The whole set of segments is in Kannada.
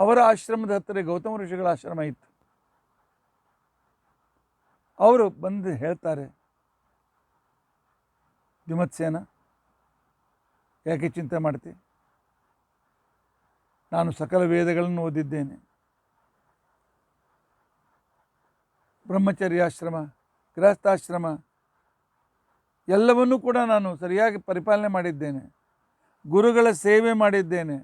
ಅವರ ಆಶ್ರಮದ ಹತ್ತಿರ ಗೌತಮ ಋಷಿಗಳ ಆಶ್ರಮ ಇತ್ತು. ಅವರು ಬಂದು ಹೇಳ್ತಾರೆ, ದ್ಯುಮತ್ಸೇನ, ಯಾಕೆ ಚಿಂತೆ ಮಾಡ್ತಿ? ನಾನು ಸಕಲ ವೇದಗಳನ್ನು ಓದಿದ್ದೇನೆ. ಬ್ರಹ್ಮಚರ್ಯಾಶ್ರಮ, ಗೃಹಸ್ಥಾಶ್ರಮ ಎಲ್ಲವನ್ನೂ ಕೂಡ ನಾನು ಸರಿಯಾಗಿ ಪರಿಪಾಲನೆ ಮಾಡಿದ್ದೇನೆ. ಗುರುಗಳ ಸೇವೆ ಮಾಡಿದ್ದೇನೆ.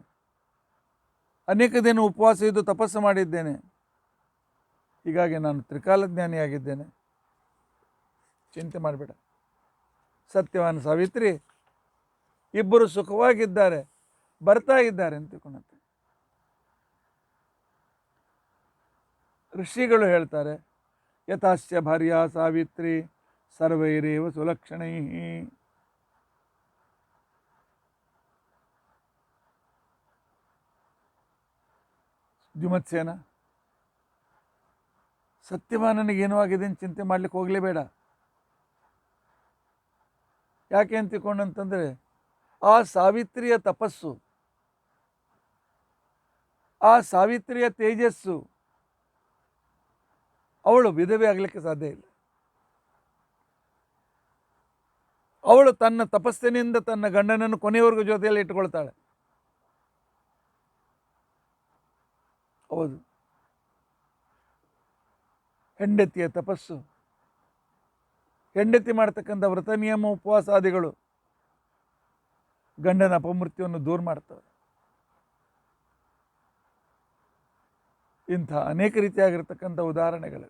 ಅನೇಕ ದಿನ ಉಪವಾಸ ಇದ್ದು ತಪಸ್ಸು ಮಾಡಿದ್ದೇನೆ. ಹೀಗಾಗಿ ನಾನು ತ್ರಿಕಾಲಜ್ಞಾನಿಯಾಗಿದ್ದೇನೆ. ಚಿಂತೆ ಮಾಡಬೇಡ. ಸತ್ಯವಾನ್ ಸಾವಿತ್ರಿ ಇಬ್ಬರು ಸುಖವಾಗಿದ್ದಾರೆ, ಬರ್ತಾ ಇದ್ದಾರೆ ಅಂತ ತಿಳ್ಕೊಂಡಂತೆ ಋಷಿಗಳು ಹೇಳ್ತಾರೆ, ಯಥಾಸ್ಯ ಭಾರ್ಯಾ ಸಾವಿತ್ರಿ ಸರ್ವೈರೇವ ಸುಲಕ್ಷಣೈ. ದ್ಯುಮತ್ಸೇನ, ಸತ್ಯವಾನನಿಗೇನೂ ಆಗಿದೆ ಅಂತ ಚಿಂತೆ ಮಾಡ್ಲಿಕ್ಕೆ ಹೋಗಲೇಬೇಡ. ಯಾಕೆ ಅಂತ ತಿಳ್ಕೊಂಡಂತಂದರೆ, ಆ ಸಾವಿತ್ರಿಯ ತಪಸ್ಸು, ಆ ಸಾವಿತ್ರಿಯ ತೇಜಸ್ಸು, ಅವಳು ವಿಧವೆ ಆಗಲಿಕ್ಕೆ ಸಾಧ್ಯ ಇಲ್ಲ. ಅವಳು ತನ್ನ ತಪಸ್ಸಿನಿಂದ ತನ್ನ ಗಂಡನನ್ನು ಕೊನೆಯವರೆಗೂ ಜೊತೆಯಲ್ಲಿ ಇಟ್ಟುಕೊಳ್ತಾಳೆ. ಹೌದು, ಹೆಂಡತಿಯ ತಪಸ್ಸು, ಹೆಂಡತಿ ಮಾಡ್ತಕ್ಕಂಥ ವ್ರತ ನಿಯಮ ಉಪವಾಸಾದಿಗಳು ಗಂಡನ ಅಪಮೃತ್ಯುವನ್ನು ದೂರ ಮಾಡ್ತವೆ. ಇಂಥ ಅನೇಕ ರೀತಿಯಾಗಿರ್ತಕ್ಕಂಥ ಉದಾಹರಣೆಗಳು.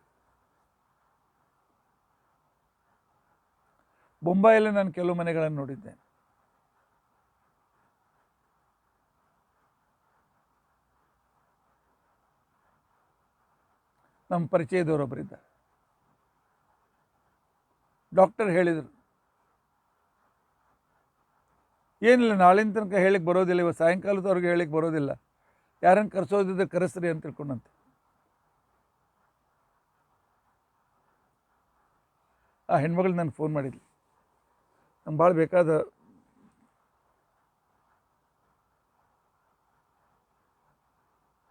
ಬೊಂಬಾಯಲ್ಲಿ ನಾನು ಕೆಲವು ಮನೆಗಳನ್ನು ನೋಡಿದ್ದೇನೆ. ನಮ್ಮ ಪರಿಚಯದವರೊಬ್ಬರಿದ್ದಾರೆ. ಡಾಕ್ಟರ್ ಹೇಳಿದರು, ಏನಿಲ್ಲ, ನಾಳಿನ ತನಕ ಹೇಳಿಕ್ಕೆ ಬರೋದಿಲ್ಲ, ಇವತ್ತು ಸಾಯಂಕಾಲದವ್ರಿಗೆ ಹೇಳಿಕ್ಕೆ ಬರೋದಿಲ್ಲ, ಯಾರನ್ನು ಕರೆಸೋದಿದ್ರೆ ಕರೆಸ್ರಿ ಅಂತ ತಿಳ್ಕೊಂಡಂತೆ. ಆ ಹೆಣ್ಮಗಳು ನನಗೆ ಫೋನ್ ಮಾಡಿದ್ಲಿ, ನಂಗೆ ಭಾಳ ಬೇಕಾದ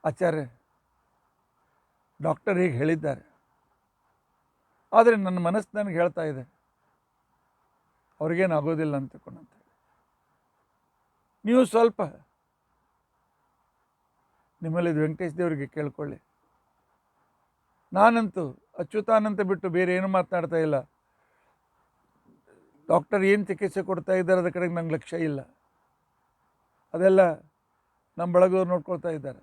ಆಚಾರ್ಯ, ಡಾಕ್ಟರ್ ಹೀಗೆ ಹೇಳಿದ್ದಾರೆ, ಆದರೆ ನನ್ನ ಮನಸ್ಸು ನನಗೆ ಹೇಳ್ತಾ ಇದೆ ಅವ್ರಿಗೇನು ಆಗೋದಿಲ್ಲ ಅಂತ ತಿಳ್ಕೊಂಡಂತೆ. ನೀವು ಸ್ವಲ್ಪ ನಿಮ್ಮಲ್ಲಿ ವೆಂಕಟೇಶ್ ದೇವರಿಗೆ ಕೇಳ್ಕೊಳ್ಳಿ. ನಾನಂತೂ ಅಚ್ಯುತಾನಂತ ಬಿಟ್ಟು ಬೇರೆ ಏನು ಮಾತನಾಡ್ತಾ ಇಲ್ಲ. ಡಾಕ್ಟರ್ ಏನು ಚಿಕಿತ್ಸೆ ಕೊಡ್ತಾ ಇದ್ದಾರೆ ಅದರ ಕಡೆಗೆ ನಂಗೆ ಲಕ್ಷ್ಯ ಇಲ್ಲ. ಅದೆಲ್ಲ ನಮ್ಮ ಬಳಗದವ್ರು ನೋಡ್ಕೊಳ್ತಾ ಇದ್ದಾರೆ.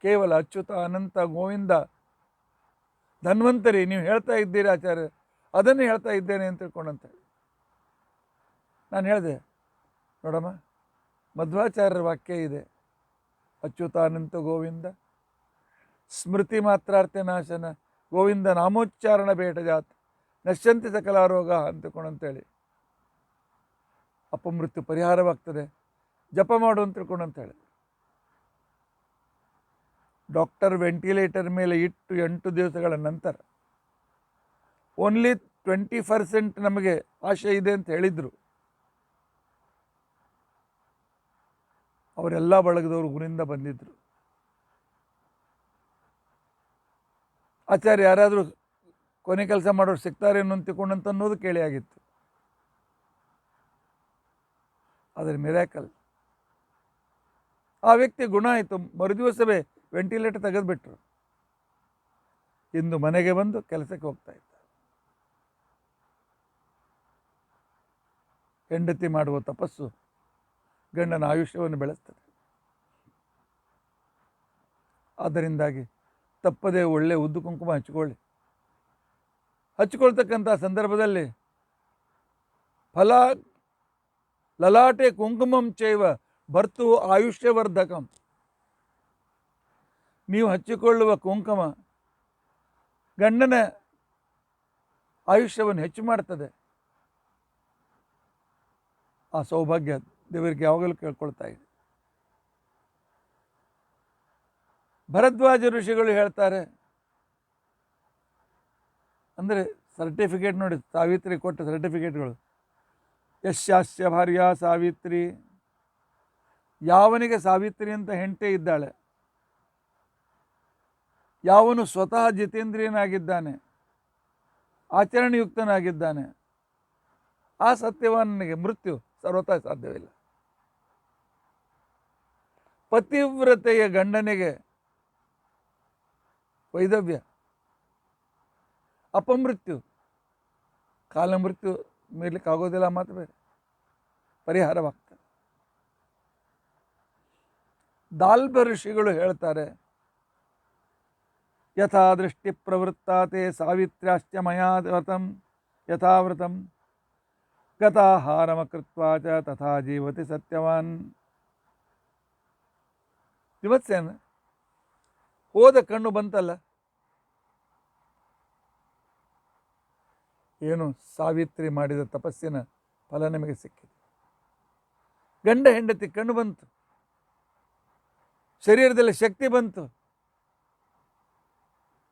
ಕೇವಲ ಅಚ್ಯುತ, ಅನಂತ, ಗೋವಿಂದ, ಧನ್ವಂತರಿ ನೀವು ಹೇಳ್ತಾ ಇದ್ದೀರಿ ಆಚಾರ್ಯ, ಅದನ್ನೇ ಹೇಳ್ತಾ ಇದ್ದೇನೆ ಅಂತ ತಿಳ್ಕೊಂಡಂತೆ. ನಾನು ಹೇಳಿದೆ, ನೋಡಮ್ಮ, ಮಧ್ವಾಚಾರ್ಯರ ವಾಕ್ಯ ಇದೆ, ಅಚ್ಯುತಾನಂತ ಗೋವಿಂದ ಸ್ಮೃತಿ ಮಾತ್ರಾರ್ಥ ನಾಶನ ಗೋವಿಂದ ನಾಮೋಚ್ಚಾರಣ ಬೇಟ ಜಾತ್ ನಶ್ಯಂತಿ ಸಕಲ ರೋಗ ಅಂತೇಳಿ. ಅಪಮೃತ್ಯು ಪರಿಹಾರವಾಗ್ತದೆ, ಜಪ ಮಾಡು ಅಂತ ತಿಳ್ಕೊಂಡಂತೇಳಿ. ಡಾಕ್ಟರ್ ವೆಂಟಿಲೇಟರ್ ಮೇಲೆ ಇಟ್ಟು 8 ದಿವಸಗಳ ನಂತರ ಓನ್ಲಿ 20% ನಮಗೆ ಆಶೆ ಇದೆ ಅಂತ ಹೇಳಿದರು. ಅವರೆಲ್ಲ ಬಳಗದವರು ಊರಿಂದ ಬಂದಿದ್ದರು. ಆಚಾರ್ಯ ಯಾರಾದರೂ ಕೊನೆ ಕೆಲಸ ಮಾಡೋರು ಸಿಗ್ತಾರೇನು ಅಂತ ತಿಳ್ಕೊಂಡಂತ ಅನ್ನೋದು ಕೇಳಿ ಆಗಿತ್ತು. ಆದರೆ ಮಿರಾಕಲ್, ಆ ವ್ಯಕ್ತಿ ಗುಣ ಆಯಿತು. ಮರುದಿವಸವೇ ವೆಂಟಿಲೇಟರ್ ತೆಗೆದುಬಿಟ್ರು. ಇಂದು ಮನೆಗೆ ಬಂದು ಕೆಲಸಕ್ಕೆ ಹೋಗ್ತಾ ಇದ್ದ. ಹೆಂಡತಿ ಮಾಡುವ ತಪಸ್ಸು ಗಂಡನ ಆಯುಷ್ಯವನ್ನು ಬೆಳೆಸ್ತದೆ. ಆದ್ದರಿಂದಾಗಿ ತಪ್ಪದೇ ಒಳ್ಳೆ ಉದ್ದು ಕುಂಕುಮ ಹಚ್ಕೊಳ್ಳಿ. ಹಚ್ಕೊಳ್ತಕ್ಕಂಥ ಸಂದರ್ಭದಲ್ಲಿ ಫಲ ಲಲಾಟೆ ಕುಂಕುಮಂ ಚೈವ ಭರ್ತು ಆಯುಷ್ಯವರ್ಧಕಂ. ನೀವು ಹಚ್ಚಿಕೊಳ್ಳುವ ಕುಂಕುಮ ಗಂಡನ ಆಯುಷ್ಯವನ್ನು ಹೆಚ್ಚು ಮಾಡ್ತದೆ. ಆ ಸೌಭಾಗ್ಯ ದೇವರಿಗೆ ಯಾವಾಗಲೂ ಕೇಳ್ಕೊಳ್ತಾ ಇದೆ. ಭರದ್ವಾಜ ಋಷಿಗಳು ಹೇಳ್ತಾರೆ, ಅಂದರೆ ಸರ್ಟಿಫಿಕೇಟ್ ನೋಡಿ, ಸಾವಿತ್ರಿ ಕೊಟ್ಟ ಸರ್ಟಿಫಿಕೇಟ್ಗಳು. ಯಶ್ಯಾಸ್ಯ ಭಾರ್ಯಾ ಸಾವಿತ್ರಿ ಯಾವನಿಗೆ ಸಾವಿತ್ರಿ ಅಂತ ಹೆಂಡತಿ ಇದ್ದಾಳೆ, ಯಾವನು ಸ್ವತಃ ಜಿತೇಂದ್ರಿಯನಾಗಿದ್ದಾನೆ, ಆಚರಣೆಯುಕ್ತನಾಗಿದ್ದಾನೆ, ಆ ಸತ್ಯವಾನನಿಗೆ ಮೃತ್ಯು ಸರ್ವತಾ ಸಾಧ್ಯವಿಲ್ಲ. ಪತಿವ್ರತೆಯ ಗಂಡನಿಗೆ ವೈದವ್ಯ, ಅಪಮೃತ್ಯು, ಕಾಲಮೃತ್ಯು ಮೀರ್ಲಿಕ್ಕೆ ಆಗೋದಿಲ್ಲ, ಮಾತು ಬೇರೆ, ಪರಿಹಾರವಾಗ್ತದೆ. ದಾಲ್ಭ ಋಷಿಗಳು ಹೇಳ್ತಾರೆ, ಯಥಾ ದೃಷ್ಟಿ ಪ್ರವೃತ್ತಾತೆ ಸಾವಿತ್ರ್ಯಾಶ್ಚ ಮಯಾ ವ್ರತಂ ಯಥಾವ್ರತಂ ಗತಾಹಾರಮಕೃತ್ವಾ ಚ ತಥಾ ಜೀವತಿ ಸತ್ಯವಾನ್. ದಿವತ್ಸೇನ ಹೋದ ಕಣ್ಣು ಬಂತಲ್ಲ, ಏನು ಸಾವಿತ್ರಿ ಮಾಡಿದ ತಪಸ್ಸಿನ ಫಲ ನಿಮಗೆ ಸಿಕ್ಕಿದೆ. ಗಂಡ ಹೆಂಡತಿ ಕಣ್ಣು ಬಂತು, ಶರೀರದಲ್ಲಿ ಶಕ್ತಿ ಬಂತು,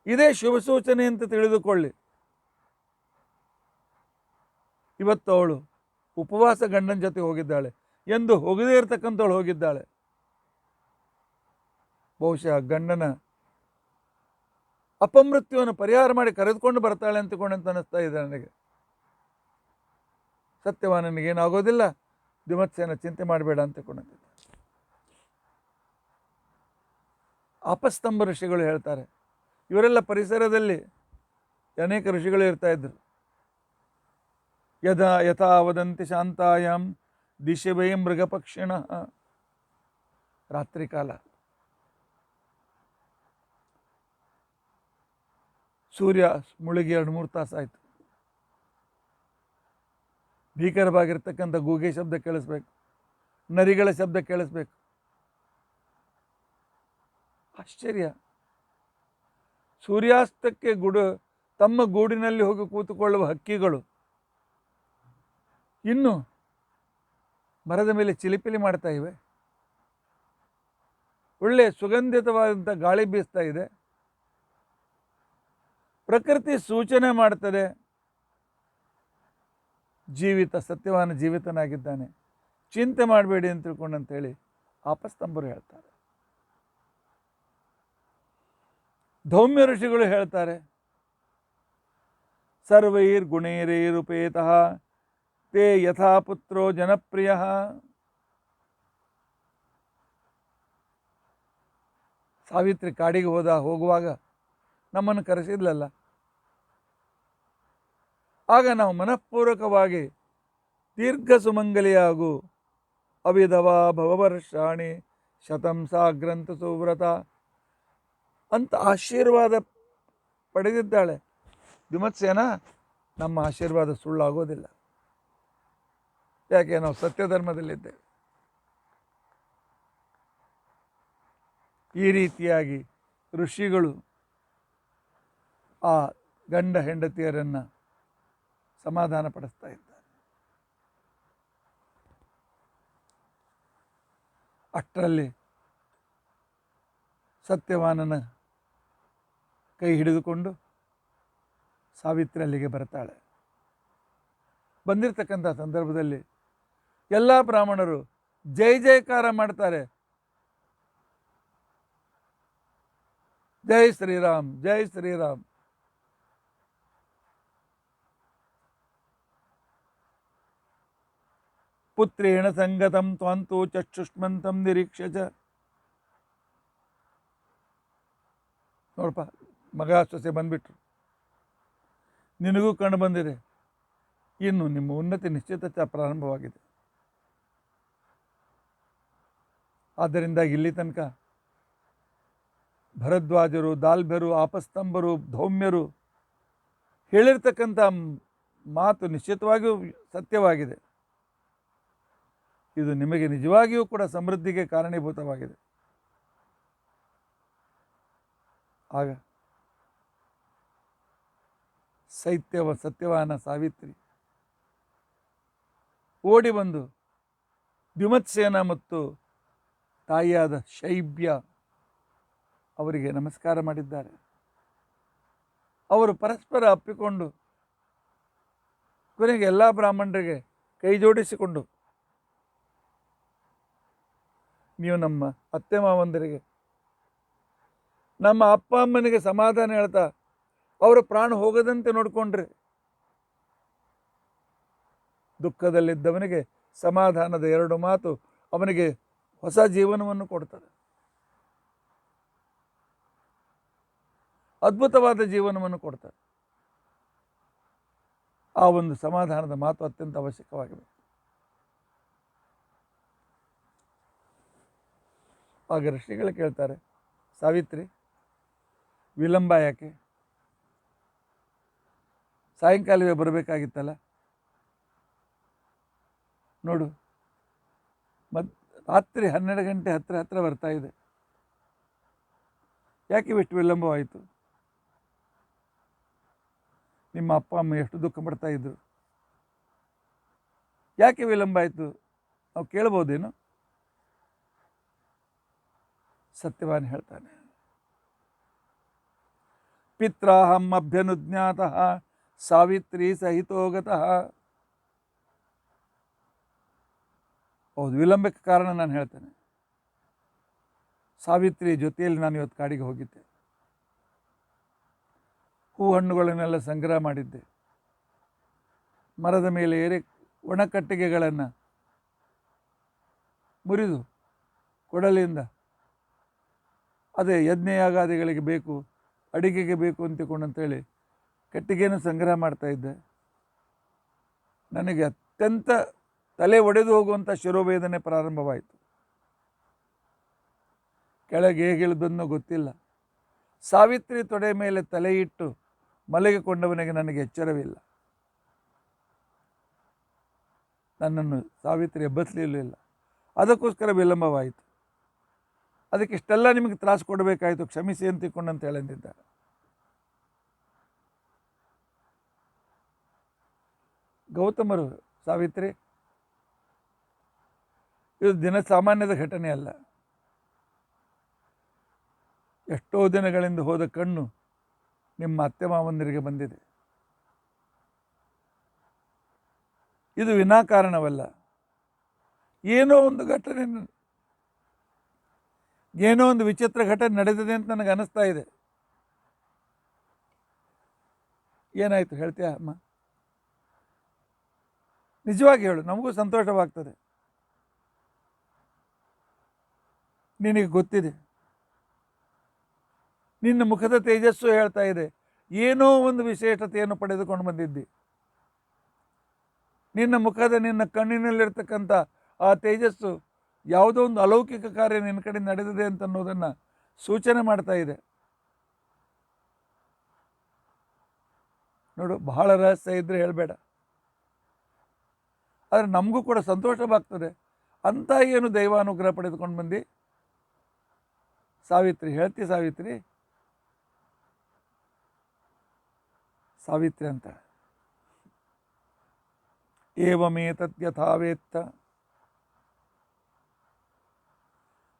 ಇದೇ ಶುಭ ಸೂಚನೆ ಅಂತ ತಿಳಿದುಕೊಳ್ಳಿ. ಇವತ್ತು ಅವಳು ಉಪವಾಸ ಗಂಡನ ಜೊತೆ ಹೋಗಿದ್ದಾಳೆ, ಎಂದು ಹೋಗದೇ ಇರತಕ್ಕಂಥವಳು ಹೋಗಿದ್ದಾಳೆ. ಬಹುಶಃ ಗಂಡನ ಅಪಮೃತ್ಯುವನ್ನು ಪರಿಹಾರ ಮಾಡಿ ಕರೆದುಕೊಂಡು ಬರ್ತಾಳೆ ಅಂತಕೊಂಡು ಅನ್ನಿಸ್ತಾ ಇದೆ ನನಗೆ. ಸತ್ಯವಾನನಿಗೇನಾಗೋದಿಲ್ಲ, ದಿಮತ್ಸೇನ ಚಿಂತೆ ಮಾಡಬೇಡ ಅಂತಕೊಂಡಿದ್ದೆ. ಆಪಸ್ತಂಭ ಋಷಿಗಳು ಹೇಳ್ತಾರೆ, ಇವರೆಲ್ಲ ಪರಿಸರದಲ್ಲಿ ಅನೇಕ ಋಷಿಗಳು ಇರ್ತಾ ಇದ್ರು. ಯಥಾ ವದಂತಿ ಶಾಂತಾಯಾಮ್ ದಿಶವೇ ಮೃಗಪಕ್ಷಿಣ. ರಾತ್ರಿ ಕಾಲ ಸೂರ್ಯ ಮುಳುಗಿ 2-3 ತಾಸಾಯಿತು. ಭೀಕರವಾಗಿರ್ತಕ್ಕಂಥ ಗೂಗೆ ಶಬ್ದ ಕೇಳಿಸ್ಬೇಕು, ನರಿಗಳ ಶಬ್ದ ಕೇಳಿಸ್ಬೇಕು. ಆಶ್ಚರ್ಯ, ಸೂರ್ಯಾಸ್ತಕ್ಕೆ ತಮ್ಮ ಗೂಡಿನಲ್ಲಿ ಹೋಗಿ ಕೂತುಕೊಳ್ಳುವ ಹಕ್ಕಿಗಳು ಇನ್ನು ಮರದ ಮೇಲೆ ಚಿಲಿಪಿಲಿ ಮಾಡ್ತಾ ಇವೆ. ಒಳ್ಳೆ ಸುಗಂಧಿತವಾದಂಥ ಗಾಳಿ ಬೀಸ್ತಾ ಇದೆ. ಪ್ರಕೃತಿ ಸೂಚನೆ ಮಾಡ್ತದೆ, ಸತ್ಯವಾನ ಜೀವಿತನಾಗಿದ್ದಾನೆ, ಚಿಂತೆ ಮಾಡಬೇಡಿ ಅಂತ ತಿಳ್ಕೊಂಡಂತೇಳಿ ಆಪಸ್ತಂಭರು ಹೇಳ್ತಾರೆ. ಧೌಮ್ಯ ಋಷಿಗಳು ಹೇಳ್ತಾರೆ, ಸರ್ವೈರ್ ಗುಣೈರೈರುಪೇತಃ ತೇ ಯಥಾ ಪುತ್ರೋ ಜನಪ್ರಿಯ. ಸಾವಿತ್ರಿ ಕಾಡಿಗೆ ಹೋಗುವಾಗ ನಮ್ಮನ್ನು ಕರೆಸಿದ್ಲಲ್ಲ, ಆಗ ನಾವು ಮನಃಪೂರ್ವಕವಾಗಿ ದೀರ್ಘ ಸುಮಂಗಲಿಯಾಗು, ಅವಿಧವಾ ಭವವರ್ಷಾಣಿ ಶತಂ ಸಾಗ್ರಂಥ ಸುವ್ರತ ಅಂತ ಆಶೀರ್ವಾದ ಪಡೆದಿದ್ದಾಳೆ. ದಿಮತ್ಸೇನ, ನಮ್ಮ ಆಶೀರ್ವಾದ ಸುಳ್ಳಾಗೋದಿಲ್ಲ, ಯಾಕೆ ನಾವು ಸತ್ಯಧರ್ಮದಲ್ಲಿದ್ದೇವೆ. ಈ ರೀತಿಯಾಗಿ ಋಷಿಗಳು ಆ ಗಂಡ ಹೆಂಡತಿಯರನ್ನು ಸಮಾಧಾನ ಪಡಿಸ್ತಾ ಇದ್ದಾರೆ. ಅಷ್ಟರಲ್ಲಿ ಸತ್ಯವಾನನ ಕೈ ಹಿಡಿದುಕೊಂಡು ಸಾವಿತ್ರಿ ಅಲ್ಲಿಗೆ ಬರ್ತಾಳೆ. ಬಂದಿರತಕ್ಕಂಥ ಸಂದರ್ಭದಲ್ಲಿ ಎಲ್ಲ ಬ್ರಾಹ್ಮಣರು ಜೈ ಜಯಕಾರ ಮಾಡ್ತಾರೆ, ಜೈ ಶ್ರೀರಾಮ್, ಜೈ ಶ್ರೀರಾಮ್. ಪುತ್ರೇಣ ಸಂಗತಂ ತ್ವಾಂತು ಚಕ್ಷುಷ್ಮಂತಂ ನಿರೀಕ್ಷ ಚ. ನೋಡಪ್ಪ, ಮಗ ಸೊಸೆ ಬಂದ್ಬಿಟ್ರು, ನಿನಗೂ ಕಂಡು ಬಂದಿದೆ, ಇನ್ನು ನಿಮ್ಮ ಉನ್ನತಿ ನಿಶ್ಚಿತ ಪ್ರಾರಂಭವಾಗಿದೆ. ಆದ್ದರಿಂದ ಇಲ್ಲಿ ತನಕ ಭರದ್ವಾಜರು, ದಾಲ್ಭ್ಯರು, ಆಪಸ್ತಂಭರು, ಧೌಮ್ಯರು ಹೇಳಿರ್ತಕ್ಕಂಥ ಮಾತು ನಿಶ್ಚಿತವಾಗಿಯೂ ಸತ್ಯವಾಗಿದೆ. ಇದು ನಿಮಗೆ ನಿಜವಾಗಿಯೂ ಕೂಡ ಸಮೃದ್ಧಿಗೆ ಕಾರಣೀಭೂತವಾಗಿದೆ. ಆಗ ಸತ್ಯವಾನ ಸಾವಿತ್ರಿ ಓಡಿ ಬಂದು ದ್ಯುಮತ್ಸೇನ ಮತ್ತು ತಾಯಿಯಾದ ಶೈಬ್ಯ ಅವರಿಗೆ ನಮಸ್ಕಾರ ಮಾಡಿದ್ದಾರೆ. ಅವರು ಪರಸ್ಪರ ಅಪ್ಪಿಕೊಂಡು ಕೊನೆಗೆ ಎಲ್ಲ ಬ್ರಾಹ್ಮಣರಿಗೆ ಕೈ ಜೋಡಿಸಿಕೊಂಡು ನೀವು ನಮ್ಮ ಅತ್ತೆ ಮಾವಂದರಿಗೆ, ನಮ್ಮ ಅಪ್ಪ ಅಮ್ಮನಿಗೆ ಸಮಾಧಾನ ಹೇಳ್ತಾ ಅವರ ಪ್ರಾಣ ಹೋಗದಂತೆ ನೋಡಿಕೊಂಡ್ರೆ ದುಃಖದಲ್ಲಿದ್ದವನಿಗೆ ಸಮಾಧಾನದ 2 ಮಾತು ಅವನಿಗೆ ಹೊಸ ಜೀವನವನ್ನು ಕೊಡ್ತದೆ, ಅದ್ಭುತವಾದ ಜೀವನವನ್ನು ಕೊಡ್ತಾರೆ. ಆ ಒಂದು ಸಮಾಧಾನದ ಮಾತು ಅತ್ಯಂತ ಅವಶ್ಯಕವಾಗಿದೆ. ಆಗ ಋಷಿಗಳು ಕೇಳ್ತಾರೆ, ಸಾವಿತ್ರಿ ವಿಳಂಬ ಯಾಕೆ? ಸಾಯಂಕಾಲವೇ ಬರಬೇಕಾಗಿತ್ತಲ್ಲ, ನೋಡು ರಾತ್ರಿ 12 ಗಂಟೆ ಹತ್ರ ಬರ್ತಾ ಇದೆ, ಯಾಕೆ ಇಷ್ಟು ವಿಳಂಬವಾಯಿತು? ನಿಮ್ಮ ಅಪ್ಪ ಅಮ್ಮ ಎಷ್ಟು ದುಃಖ ಪಡ್ತಾ ಇದ್ರು, ಯಾಕೆ ವಿಳಂಬ ಆಯಿತು? ನಾವು ಕೇಳ್ಬೋದೇನು? ಸತ್ಯವಾನ್ ಹೇಳ್ತಾನೆ, ಪಿತ್ರಾಹಂ ಅಭ್ಯನುಜ್ಞಾತಃ ಸಾವಿತ್ರಿ ಸಹಿತೋಗತಃ. ಹೌದು, ವಿಳಂಬಕ್ಕೆ ಕಾರಣ ನಾನು ಹೇಳ್ತೇನೆ. ಸಾವಿತ್ರಿ ಜೊತೆಯಲ್ಲಿ ನಾನು ಇವತ್ತು ಕಾಡಿಗೆ ಹೋಗಿದ್ದೆ, ಹೂ ಹಣ್ಣುಗಳನ್ನೆಲ್ಲ ಸಂಗ್ರಹ ಮಾಡಿದ್ದೆ, ಮರದ ಮೇಲೆ ಏರಿ ಒಣಕಟ್ಟಿಗೆಗಳನ್ನು ಮುರಿದು ಕೊಡಲಿಯಿಂದ ಅದೇ ಯಜ್ಞಯಾಗಾದಿಗಳಿಗೆ ಬೇಕು, ಅಡಿಗೆಗೆ ಬೇಕು ಅಂತೇಳಿ ಕಟ್ಟಿಗೆಯನ್ನು ಸಂಗ್ರಹ ಮಾಡ್ತಾ ಇದ್ದೆ. ನನಗೆ ಅತ್ಯಂತ ತಲೆ ಒಡೆದು ಹೋಗುವಂಥ ಶಿರೋವೇದನೆ ಪ್ರಾರಂಭವಾಯಿತು. ಕೆಳಗೆ ಹೇಗಿಳಿದನ್ನೋ ಗೊತ್ತಿಲ್ಲ. ಸಾವಿತ್ರಿ ತೊಡೆ ಮೇಲೆ ತಲೆ ಇಟ್ಟು ಮಲಗಿಕೊಂಡವನಿಗೆ ನನಗೆ ಎಚ್ಚರವಿಲ್ಲ. ನನ್ನನ್ನು ಸಾವಿತ್ರಿ ಎಬ್ಬಸಲಿಲ್ಲ, ಅದಕ್ಕೋಸ್ಕರ ವಿಳಂಬವಾಯಿತು. ಅದಕ್ಕೆ ಇಷ್ಟೆಲ್ಲ ನಿಮಗೆ ತ್ರಾಸು ಕೊಡಬೇಕಾಯಿತು, ಕ್ಷಮಿಸಿ ಅಂತ ತಿಳ್ಕೊಂಡಂತ ಹೇಳಂದಿದ್ದಾರೆ. ಗೌತಮರು, ಸಾವಿತ್ರಿ ಇದು ದಿನ ಸಾಮಾನ್ಯದ ಘಟನೆ ಅಲ್ಲ, ಎಷ್ಟೋ ದಿನಗಳಿಂದ ಹೋದ ಕಣ್ಣು ನಿಮ್ಮ ಅತ್ತೆ ಮಾವಂದಿರಿಗೆ ಬಂದಿದೆ. ಇದು ವಿನಾಕಾರಣವಲ್ಲ, ಏನೋ ಒಂದು ಘಟನೆ, ಏನೋ ಒಂದು ವಿಚಿತ್ರ ಘಟನೆ ನಡೆದಿದೆ ಅಂತ ನನಗೆ ಅನಿಸ್ತಾ ಇದೆ. ಏನಾಯಿತು ಹೇಳ್ತೀಯಾ ಅಮ್ಮ? ನಿಜವಾಗಿ ಹೇಳು, ನಮಗೂ ಸಂತೋಷವಾಗ್ತದೆ. ನಿನಗೆ ಗೊತ್ತಿದೆ, ನಿನ್ನ ಮುಖದ ತೇಜಸ್ಸು ಹೇಳ್ತಾ ಇದೆ, ಏನೋ ಒಂದು ವಿಶೇಷತೆಯನ್ನು ಪಡೆದುಕೊಂಡು ಬಂದಿದ್ದಿ. ನಿನ್ನ ಮುಖದ, ನಿನ್ನ ಕಣ್ಣಿನಲ್ಲಿರ್ತಕ್ಕಂಥ ಆ ತೇಜಸ್ಸು ಯಾವುದೋ ಒಂದು ಅಲೌಕಿಕ ಕಾರ್ಯ ನಿನ್ನ ಕಡೆ ನಡೆದಿದೆ ಅಂತ ಅನ್ನೋದನ್ನು ಸೂಚನೆ ಮಾಡ್ತಾ ಇದೆ. ನೋಡು, ಬಹಳ ರಹಸ್ಯ ಇದ್ದರೆ ಹೇಳಬೇಡ, ಆದರೆ ನಮಗೂ ಕೂಡ ಸಂತೋಷವಾಗ್ತದೆ. ಅಂತ ಏನು ದೈವಾನುಗ್ರಹ ಪಡೆದುಕೊಂಡು ಬಂದು ಸಾವಿತ್ರಿ ಹೇಳ್ತಿ? ಸಾವಿತ್ರಿ ಸಾವಿತ್ರಿ ಅಂತ ಏವಮೇತತ್ ಯಥಾವೇತ್ತ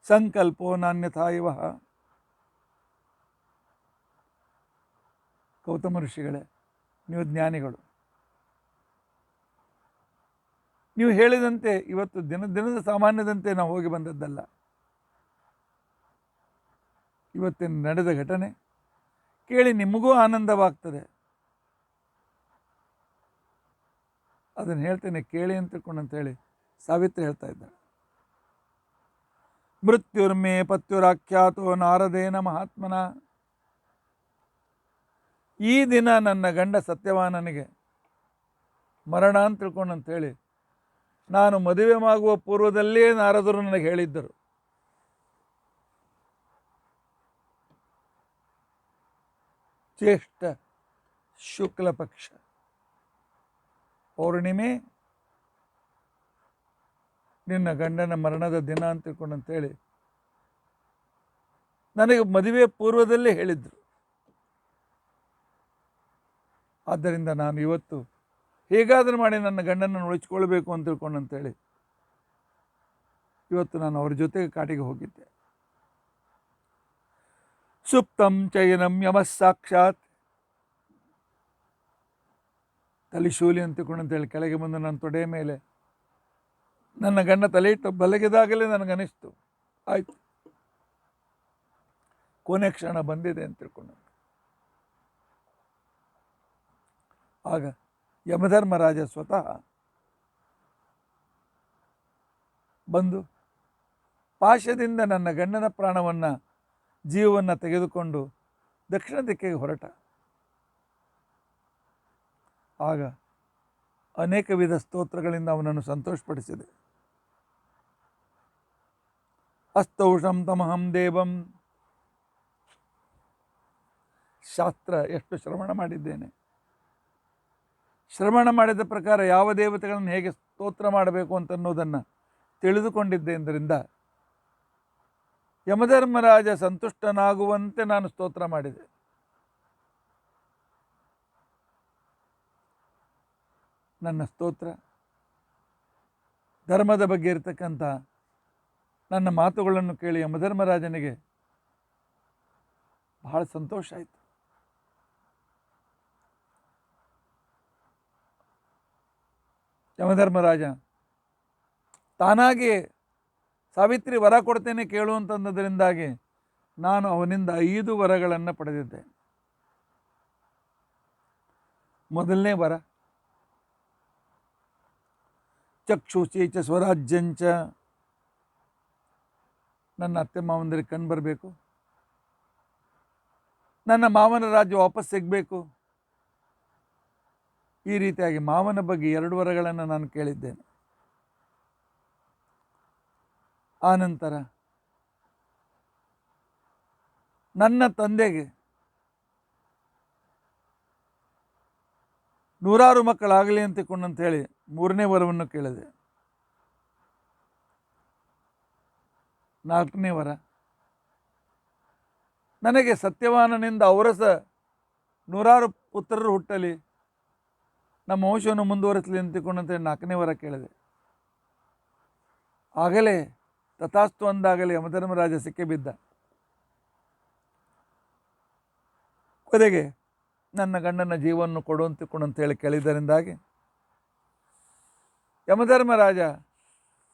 ಸಂಕಲ್ಪೋ ನಾನ್ಯಥಾ ಇವ. ಗೌತಮ ಋಷಿಗಳೇ, ನೀವು ಜ್ಞಾನಿಗಳು, ನೀವು ಹೇಳಿದಂತೆ ಇವತ್ತು ದಿನದ ಸಾಮಾನ್ಯದಂತೆ ನಾವು ಹೋಗಿ ಬಂದದ್ದಲ್ಲ. ಇವತ್ತಿನ ನಡೆದ ಘಟನೆ ಕೇಳಿ ನಿಮಗೂ ಆನಂದವಾಗ್ತದೆ. ಅದನ್ನು ಹೇಳ್ತೇನೆ ಕೇಳಿ ಅಂತ ತಿಳ್ಕೊಂಡಂತೇಳಿ ಸಾವಿತ್ರಿ ಹೇಳ್ತಾ ಇದ್ದಾಳೆ. ಮೃತ್ಯುರ್ಮೇ ಪತ್ಯುರಾಖ್ಯಾತೋ ನಾರದೇನ ಮಹಾತ್ಮನ. ಈ ದಿನ ನನ್ನ ಗಂಡ ಸತ್ಯವಾನನಿಗೆ ಮರಣ ಅಂತ ತಿಳ್ಕೊಂಡಂತೇಳಿ ನಾನು ಮದುವೆಯಾಗುವ ಪೂರ್ವದಲ್ಲೇ ನಾರದರು ನನಗೆ ಹೇಳಿದ್ದರು. ಜ್ಯೇಷ್ಠ ಶುಕ್ಲ ಪಕ್ಷ ಪೌರ್ಣಿಮೆ ನಿನ್ನ ಗಂಡನ ಮರಣದ ದಿನ ಅಂತ ತಿಳ್ಕೊಂಡಂತೇಳಿ ನನಗೆ ಮದುವೆ ಪೂರ್ವದಲ್ಲೇ ಹೇಳಿದ್ರು. ಆದ್ದರಿಂದ ನಾನು ಇವತ್ತು ಹೇಗಾದರೂ ಮಾಡಿ ನನ್ನ ಗಂಡನನ್ನು ಉಳಿಸ್ಕೊಳ್ಬೇಕು ಅಂತ ತಿಳ್ಕೊಂಡಂತೇಳಿ ಇವತ್ತು ನಾನು ಅವ್ರ ಜೊತೆಗೆ ಕಾಟಿಗೆ ಹೋಗಿದ್ದೆ. ಸುಪ್ತಂ ಚಯನಂ ಯಮಃ ಸಾಕ್ಷಾತ್. ತಲಿಶೂಲಿ ಅಂತ ತಿಳ್ಕೊಂಡಂತೇಳಿ ಕೆಳಗೆ ಬಂದು ನನ್ನ ತೊಡೆಯ ಮೇಲೆ ನನ್ನ ಗಂಡ ತಲೆ ಇಟ್ಟು ಬಲಗಿದಾಗಲೇ ನನಗನಿಸ್ತು ಆಯ್ತು, ಕೊನೆ ಕ್ಷಣ ಬಂದಿದೆ ಅಂತ ತಿಳ್ಕೊಂಡ. ಆಗ ಯಮಧರ್ಮರಾಜ ಸ್ವತಃ ಬಂದು ಪಾಶದಿಂದ ನನ್ನ ಗಂಡನ ಪ್ರಾಣವನ್ನು, ಜೀವವನ್ನು ತೆಗೆದುಕೊಂಡು ದಕ್ಷಿಣ ದಿಕ್ಕಿಗೆ ಹೊರಟ. ಆಗ ಅನೇಕ ವಿಧ ಸ್ತೋತ್ರಗಳಿಂದ ಅವನನ್ನು ಸಂತೋಷಪಡಿಸಿದೆ. ಅಸ್ತೌಷಂ ತಮಹಂ ದೇವಂ, ಶಾಸ್ತ್ರ ಎಷ್ಟು ಶ್ರವಣ ಮಾಡಿದ್ದೇನೆ, ಶ್ರವಣ ಮಾಡಿದ ಪ್ರಕಾರ ಯಾವ ದೇವತೆಗಳನ್ನು ಹೇಗೆ ಸ್ತೋತ್ರ ಮಾಡಬೇಕು ಅಂತನ್ನೋದನ್ನು ತಿಳಿದುಕೊಂಡಿದ್ದರಿಂದ ಯಮಧರ್ಮರಾಜ ಸಂತುಷ್ಟನಾಗುವಂತೆ ನಾನು ಸ್ತೋತ್ರ ಮಾಡಿದೆ. ನನ್ನ ಸ್ತೋತ್ರ, ಧರ್ಮದ ಬಗ್ಗೆ ಇರತಕ್ಕಂಥ ನನ್ನ ಮಾತುಗಳನ್ನು ಕೇಳಿ ಯಮಧರ್ಮರಾಜನಿಗೆ ಬಹಳ ಸಂತೋಷ ಆಯಿತು. ಯಮಧರ್ಮರಾಜ ತಾನಾಗಿ ಸಾವಿತ್ರಿ ವರ ಕೊಡ್ತೇನೆ ಕೇಳುವಂಥದ್ದರಿಂದಾಗಿ ನಾನು ಅವನಿಂದ 5 ವರಗಳನ್ನು ಪಡೆದಿದ್ದೆ. ಮೊದಲನೇ ವರ, ಚಕ್ಷುಷಿ ಚ ಸ್ವರಾಜ್ಯಂಚ, ನನ್ನ ಅತ್ತೆ ಮಾವಂದರಿಗೆ ಕಣ್ಣು ಬರಬೇಕು, ನನ್ನ ಮಾವನ ರಾಜ್ಯ ವಾಪಸ್ ಸಿಗಬೇಕು. ಈ ರೀತಿಯಾಗಿ ಮಾವನ ಬಗ್ಗೆ 2 ವರಗಳನ್ನು ನಾನು ಕೇಳಿದ್ದೇನೆ. ಆನಂತರ ನನ್ನ ತಂದೆಗೆ 100 ಮಕ್ಕಳಾಗಲಿ ಅಂತ ಹೇಳಿ 3ನೇ ವರವನ್ನು ಕೇಳಿದೆ. 4ನೇ ವರ, ನನಗೆ ಸತ್ಯವಾನನಿಂದ ಔರಸ 100 ಪುತ್ರರು ಹುಟ್ಟಲಿ, ನಮ್ಮ ವಂಶವನ್ನು ಮುಂದುವರಿಸಲಿ ಅಂತೇಳಿ 4ನೇ ವರ ಕೇಳಿದೆ. ಆಗಲೇ ತಥಾಸ್ತು ಅಂದಾಗಲೇ ಯಮಧರ್ಮರಾಜ ಸಿಕ್ಕಿ ಬಿದ್ದ. ಕೊನೆಗೆ ನನ್ನ ಗಂಡನ ಜೀವವನ್ನು ಕೊಡುವಂತೇಳಿ ಕೇಳಿದ್ದರಿಂದಾಗಿ ಯಮಧರ್ಮರಾಜ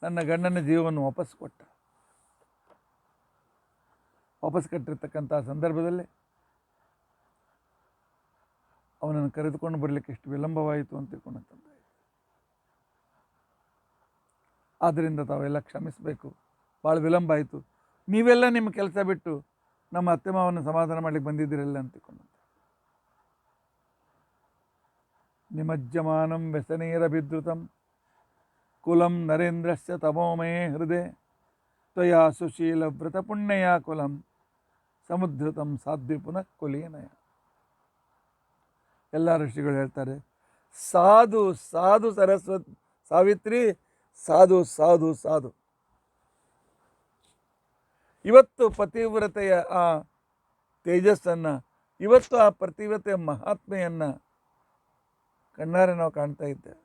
ನನ್ನ ಗಂಡನ ಜೀವವನ್ನು ವಾಪಸ್ ಕೊಟ್ಟ. ವಾಪಸ್ ಕಟ್ಟಿರ್ತಕ್ಕಂಥ ಸಂದರ್ಭದಲ್ಲಿ ಅವನನ್ನು ಕರೆದುಕೊಂಡು ಬರಲಿಕ್ಕೆ ಎಷ್ಟು ವಿಳಂಬವಾಯಿತು ಅಂತ ತಿಳ್ಕೊಂಡಂತ. ಆದ್ದರಿಂದ ತಾವೆಲ್ಲ ಕ್ಷಮಿಸಬೇಕು, ಭಾಳ ವಿಳಂಬ ಆಯಿತು, ನೀವೆಲ್ಲ ನಿಮ್ಮ ಕೆಲಸ ಬಿಟ್ಟು ನಮ್ಮ ಅತ್ತೆ ಮಾವನ್ನು ಸಮಾಧಾನ ಮಾಡಲಿಕ್ಕೆ ಬಂದಿದ್ದೀರಲ್ಲ ಅಂತ ತಿಳ್ಕೊಂಡಂತ. ನಿಮಜ್ಜಮಾನಂ ವ್ಯಸನೀರ ಬಿದ್ರುತಂ ಕುಲಂ ನರೇಂದ್ರಸ್ಯ ತಮೋಮೇ ಹೃದಯ ತ್ವಯಾ ಸುಶೀಲ ವ್ರತ ಪುಣ್ಯಯ ಕುಲಂ ಸಮುದ್ರತಂ ಸಾಧ್ವಿ ಪುನಃ ಕುಲೀನಯ. ಎಲ್ಲ ಋಷಿಗಳು ಹೇಳ್ತಾರೆ, ಸಾಧು ಸಾಧು ಸಾವಿತ್ರಿ, ಸಾಧು ಸಾಧು ಸಾಧು. ಇವತ್ತು ಪತಿವ್ರತೆಯ ಆ ತೇಜಸ್ಸನ್ನು, ಇವತ್ತು ಆ ಪತಿವ್ರತೆಯ ಮಹಾತ್ಮೆಯನ್ನು ಕಣ್ಣಾರೆ ನಾವು ಕಾಣ್ತಾ ಇದ್ದೇವೆ.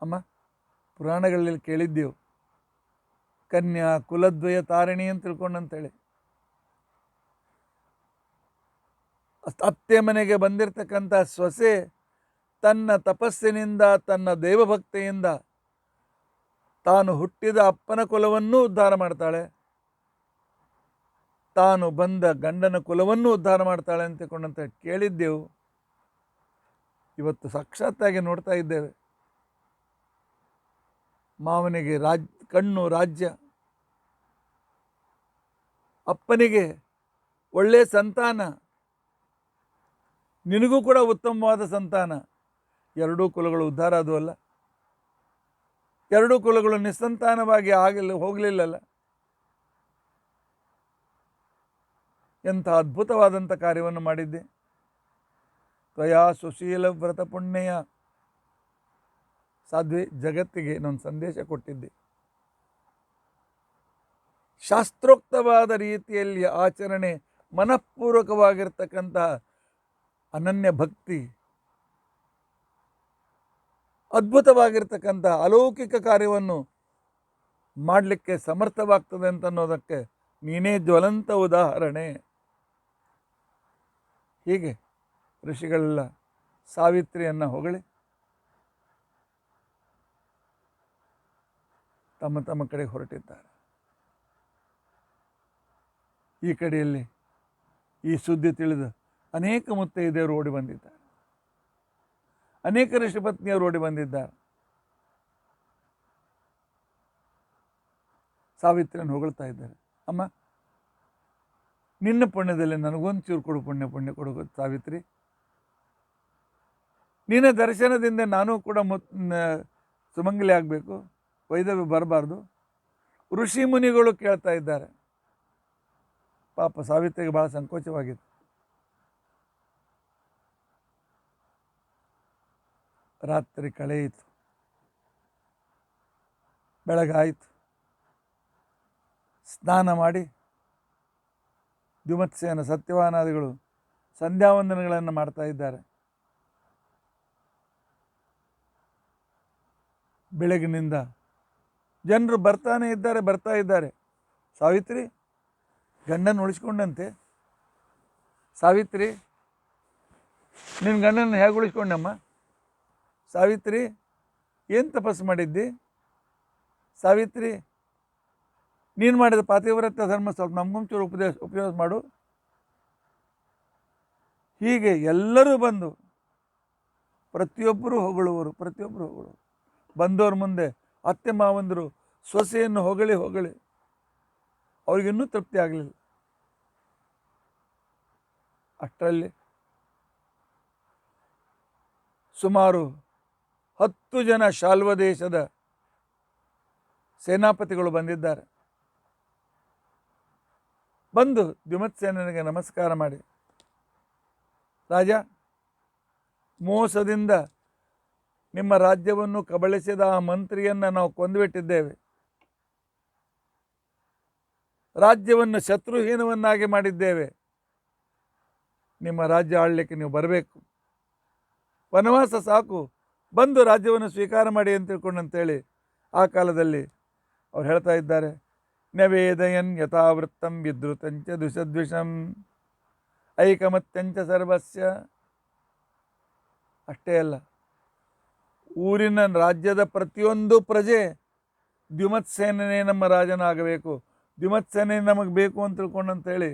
ಅಮ್ಮ, ಪುರಾಣಗಳಲ್ಲಿ ಕೇಳಿದ್ದೆವು, ಕನ್ಯಾ ಕುಲದ್ವಯ ತಾರಿಣಿ ಅಂತ ತಿಳ್ಕೊಂಡಂತೇಳಿ. ಅತ್ತೆ ಮನೆಗೆ ಬಂದಿರತಕ್ಕಂಥ ಸೊಸೆ ತನ್ನ ತಪಸ್ಸಿನಿಂದ, ತನ್ನ ದೇವಭಕ್ತಿಯಿಂದ ತಾನು ಹುಟ್ಟಿದ ಅಪ್ಪನ ಕುಲವನ್ನೂ ಉದ್ಧಾರ ಮಾಡ್ತಾಳೆ, ತಾನು ಬಂದ ಗಂಡನ ಕುಲವನ್ನೂ ಉದ್ಧಾರ ಮಾಡ್ತಾಳೆ ಅಂತ ತಿಳ್ಕೊಂಡಂತ ಕೇಳಿದ್ದೆವು. ಇವತ್ತು ಸಾಕ್ಷಾತ್ತಾಗಿ ನೋಡ್ತಾ ಇದ್ದೇವೆ. ಮಾವನಿಗೆ ಕಣ್ಣು ರಾಜ್ಯ, ಅಪ್ಪನಿಗೆ ಒಳ್ಳೆಯ ಸಂತಾನ, ನಿನಗೂ ಕೂಡ ಉತ್ತಮವಾದ ಸಂತಾನ. 2 ಕುಲಗಳು ಉದ್ಧಾರ ಆದವು ಅಲ್ಲ, 2 ಕುಲಗಳು ನಿಸ್ಸಂತಾನವಾಗಿ ಹೋಗಲಿಲ್ಲಲ್ಲ. ಎಂಥ ಅದ್ಭುತವಾದಂಥ ಕಾರ್ಯವನ್ನು ಮಾಡಿದ್ದೆ. ತ್ವಯಾ ಸುಶೀಲ ವ್ರತ ಪುಣ್ಯಯ. ಸಾಧ್ವಿ, ಜಗತ್ತಿಗೆ ನಾನು ಸಂದೇಶ ಕೊಟ್ಟಿದ್ದೆ. ಶಾಸ್ತ್ರೋಕ್ತವಾದ ರೀತಿಯಲ್ಲಿ ಆಚರಣೆ, ಮನಃಪೂರ್ವಕವಾಗಿರ್ತಕ್ಕಂತಹ ಅನನ್ಯ ಭಕ್ತಿ, ಅದ್ಭುತವಾಗಿರ್ತಕ್ಕಂಥ ಅಲೌಕಿಕ ಕಾರ್ಯವನ್ನು ಮಾಡಲಿಕ್ಕೆ ಸಮರ್ಥವಾಗ್ತದೆ ಅಂತನ್ನೋದಕ್ಕೆ ನೀನೇ ಜ್ವಲಂತ ಉದಾಹರಣೆ. ಹೀಗೆ ಋಷಿಗಳೆಲ್ಲ ಸಾವಿತ್ರಿಯನ್ನು ಹೊಗಳಿ ತಮ್ಮ ತಮ್ಮ ಕಡೆ ಹೊರಟಿದ್ದಾರೆ. ಈ ಕಡೆಯಲ್ಲಿ ಈ ಸುದ್ದಿ ತಿಳಿದು ಅನೇಕ ಮುತ್ತೈದೆಯರು ಓಡಿ ಬಂದಿದ್ದಾರೆ, ಅನೇಕ ಋಷಿಪತ್ನಿಯರು ಓಡಿ ಬಂದಿದ್ದಾರೆ. ಸಾವಿತ್ರಿಯನ್ನು ಹೊಗಳ್ತಾ ಇದ್ದಾರೆ. ಅಮ್ಮ, ನಿನ್ನ ಪುಣ್ಯದಲ್ಲಿ ನನಗೊಂದು ಚೂರು ಕೊಡು, ಪುಣ್ಯ ಕೊಡು ಸಾವಿತ್ರಿ. ನಿನ್ನ ದರ್ಶನದಿಂದ ನಾನು ಕೂಡ ಸುಮಂಗಲಿ ಆಗಬೇಕು, ವೈದವ್ಯ ಬರಬಾರ್ದು. ಋಷಿ ಮುನಿಗಳು ಕೇಳ್ತಾ ಇದ್ದಾರೆ. ಪಾಪ ಸಾವಿತ್ರಿಗೆ ಬಹಳ ಸಂಕೋಚವಾಗಿದೆ. ರಾತ್ರಿ ಕಳೆಯಿತು, ಬೆಳಗಾಯಿತು. ಸ್ನಾನ ಮಾಡಿ ದ್ಯುಮತ್ಸೇನ ಸತ್ಯವಾನಾದಿಗಳು ಸಂಧ್ಯಾವಂದನೆಗಳನ್ನು ಮಾಡ್ತಾ ಇದ್ದಾರೆ. ಬೆಳಗಿನಿಂದ ಜನರು ಬರ್ತಾ ಇದ್ದಾರೆ. ಸಾವಿತ್ರಿ ಗಂಡನ ಉಳಿಸ್ಕೊಂಡಂತೆ. ಸಾವಿತ್ರಿ, ನಿನ್ನ ಗಂಡನ ಹೇಗೆ ಉಳಿಸ್ಕೊಂಡಮ್ಮ? ಸಾವಿತ್ರಿ, ಏನು ತಪಸ್ಸು ಮಾಡಿದ್ದಿ? ಸಾವಿತ್ರಿ, ನೀನು ಮಾಡಿದ ಪಾತಿವ್ರತ್ಯ ಧರ್ಮ ಸ್ವಲ್ಪ ನಮಗೊಂಚೂರು ಉಪಯೋಗ ಮಾಡು. ಹೀಗೆ ಎಲ್ಲರೂ ಬಂದು ಪ್ರತಿಯೊಬ್ಬರು ಹೊಗಳುವರು. ಬಂದವ್ರ ಮುಂದೆ ಅತ್ತೆ ಮಾವಂದರು ಸೊಸೆಯನ್ನು ಹೊಗಳಿ ಅವ್ರಿಗಿನ್ನೂ ತೃಪ್ತಿ ಆಗಲಿಲ್ಲ. ಅಷ್ಟರಲ್ಲಿ ಸುಮಾರು 10 ಜನ ಶಾಲ್ವ ದೇಶದ ಸೇನಾಪತಿಗಳು ಬಂದಿದ್ದಾರೆ. ಬಂದು ದ್ಯುಮತ್ಸೇನನಿಗೆ ನಮಸ್ಕಾರ ಮಾಡಿ, ರಾಜ, ಮೋಸದಿಂದ ನಿಮ್ಮ ರಾಜ್ಯವನ್ನು ಕಬಳಿಸಿದ ಆ ಮಂತ್ರಿಯನ್ನು ನಾವು ಕೊಂದುಬಿಟ್ಟಿದ್ದೇವೆ. ರಾಜ್ಯವನ್ನು ಶತ್ರುಹೀನವನ್ನಾಗಿ ಮಾಡಿದ್ದೇವೆ. ನಿಮ್ಮ ರಾಜ್ಯ ಆಳಲಿಕ್ಕೆ ನೀವು ಬರಬೇಕು. ವನವಾಸ ಸಾಕು, ಬಂದು ರಾಜ್ಯವನ್ನು ಸ್ವೀಕಾರ ಮಾಡಿ ಅಂತ ತಿಳ್ಕೊಂಡಂತೇಳಿ ಆ ಕಾಲದಲ್ಲಿ ಅವ್ರು ಹೇಳ್ತಾ ಇದ್ದಾರೆ. ನವೇದಯನ್ ಯಥಾವೃತ್ತಂ ವಿದ್ರುತಂಚ ದುಷದ್ವಿಷಂ ಐಕಮತ್ಯಂಚ ಸರ್ವಸ್ಯ. ಅಷ್ಟೇ ಅಲ್ಲ, ಊರಿನ ರಾಜ್ಯದ ಪ್ರತಿಯೊಂದು ಪ್ರಜೆ ದ್ಯುಮತ್ಸೇನೇ ನಮ್ಮ ರಾಜನಾಗಬೇಕು, ದ್ಯುಮತ್ಸೇನೇ ನಮಗೆ ಬೇಕು ಅಂತ ತಿಳ್ಕೊಂಡಂತೇಳಿ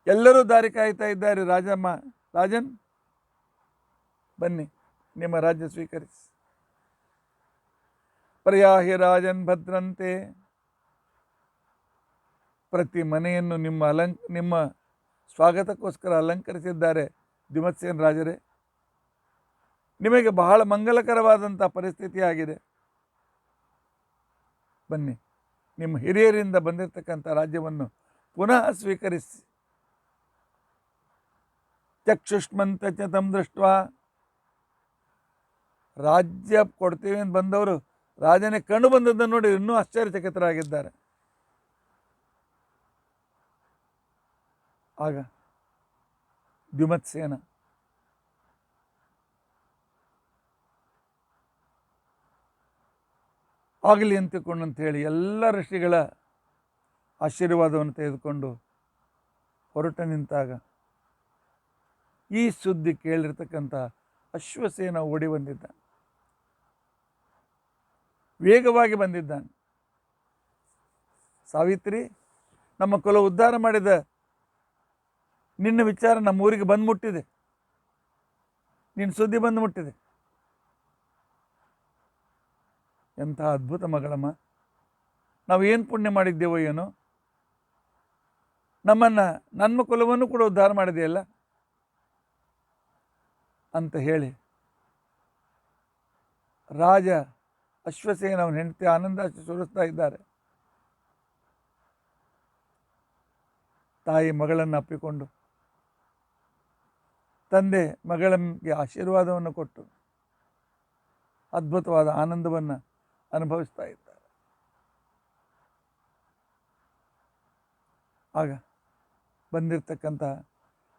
ಎಲ್ಲರೂ ದಾರಿ ಕಾಯ್ತಾ ಇದ್ದಾರೆ. ರಾಜನ್ ಬನ್ನಿ, ನಿಮ್ಮ ರಾಜ್ಯ ಸ್ವೀಕರಿಸಿ. ಪರ್ಯಾಹಿ ರಾಜನ್ ಭದ್ರಂತೆ. ಪ್ರತಿ ಮನೆಯನ್ನು ನಿಮ್ಮ ಸ್ವಾಗತಕ್ಕೋಸ್ಕರ ಅಲಂಕರಿಸಿದ್ದಾರೆ ದ್ಯುಮತ್ಸೇನ ರಾಜರೇ. ನಿಮಗೆ ಬಹಳ ಮಂಗಲಕರವಾದಂಥ ಪರಿಸ್ಥಿತಿ ಆಗಿದೆ. ಬನ್ನಿ, ನಿಮ್ಮ ಹಿರಿಯರಿಂದ ಬಂದಿರತಕ್ಕಂಥ ರಾಜ್ಯವನ್ನು ಪುನಃ ಸ್ವೀಕರಿಸಿ. ಚಕ್ಷುಷ್ಮಂತ ಚ ತಂ ದೃಷ್ಟ. ರಾಜ್ಯ ಕೊಡ್ತೀವಿ ಅಂತ ಬಂದವರು ರಾಜನೇ ಕಂಡು ಬಂದದ್ದನ್ನು ನೋಡಿ ಇನ್ನೂ ಆಶ್ಚರ್ಯಚಕಿತರಾಗಿದ್ದಾರೆ. ಆಗ ದ್ಯುಮತ್ಸೇನ ಆಗಲಿ ಅಂತಿಕೊಂಡಂತ ಹೇಳಿ ಎಲ್ಲ ಋಷಿಗಳ ಆಶೀರ್ವಾದವನ್ನು ತೆಗೆದುಕೊಂಡು ಹೊರಟ ನಿಂತಾಗ ಈ ಸುದ್ದಿ ಕೇಳಿರ್ತಕ್ಕಂಥ ಅಶ್ವಸೇನ ಓಡಿ ಬಂದಿದ್ದಾನೆ, ವೇಗವಾಗಿ ಬಂದಿದ್ದಾನೆ. ಸಾವಿತ್ರಿ, ನಮ್ಮ ಕುಲ ಉದ್ಧಾರ ಮಾಡಿದ ನಿನ್ನ ವಿಚಾರ ನಮ್ಮ ಊರಿಗೆ ಬಂದು ಮುಟ್ಟಿದೆ, ನಿನ್ನ ಸುದ್ದಿ ಬಂದು ಮುಟ್ಟಿದೆ. ಎಂಥ ಅದ್ಭುತ ಮಗಳಮ್ಮ, ನಾವು ಏನು ಪುಣ್ಯ ಮಾಡಿದ್ದೇವೋ ಏನೋ, ನನ್ನ ಕುಲವನ್ನು ಕೂಡ ಉದ್ಧಾರ ಮಾಡಿದೆಯಲ್ಲ ಅಂತ ಹೇಳಿ ರಾಜ ಅಶ್ವಸೇನ ಅವನ ಹೆಂಡತಿ ಆನಂದಾಶ್ರು ಸುರಿಸ್ತಾ ಇದ್ದಾರೆ. ತಾಯಿ ಮಗಳನ್ನು ಅಪ್ಪಿಕೊಂಡು ತಂದೆ ಮಗಳಿಗೆ ಆಶೀರ್ವಾದವನ್ನು ಕೊಟ್ಟು ಅದ್ಭುತವಾದ ಆನಂದವನ್ನು ಅನುಭವಿಸ್ತಾ ಇದ್ದಾರೆ. ಆಗ ಬಂದಿರತಕ್ಕಂಥ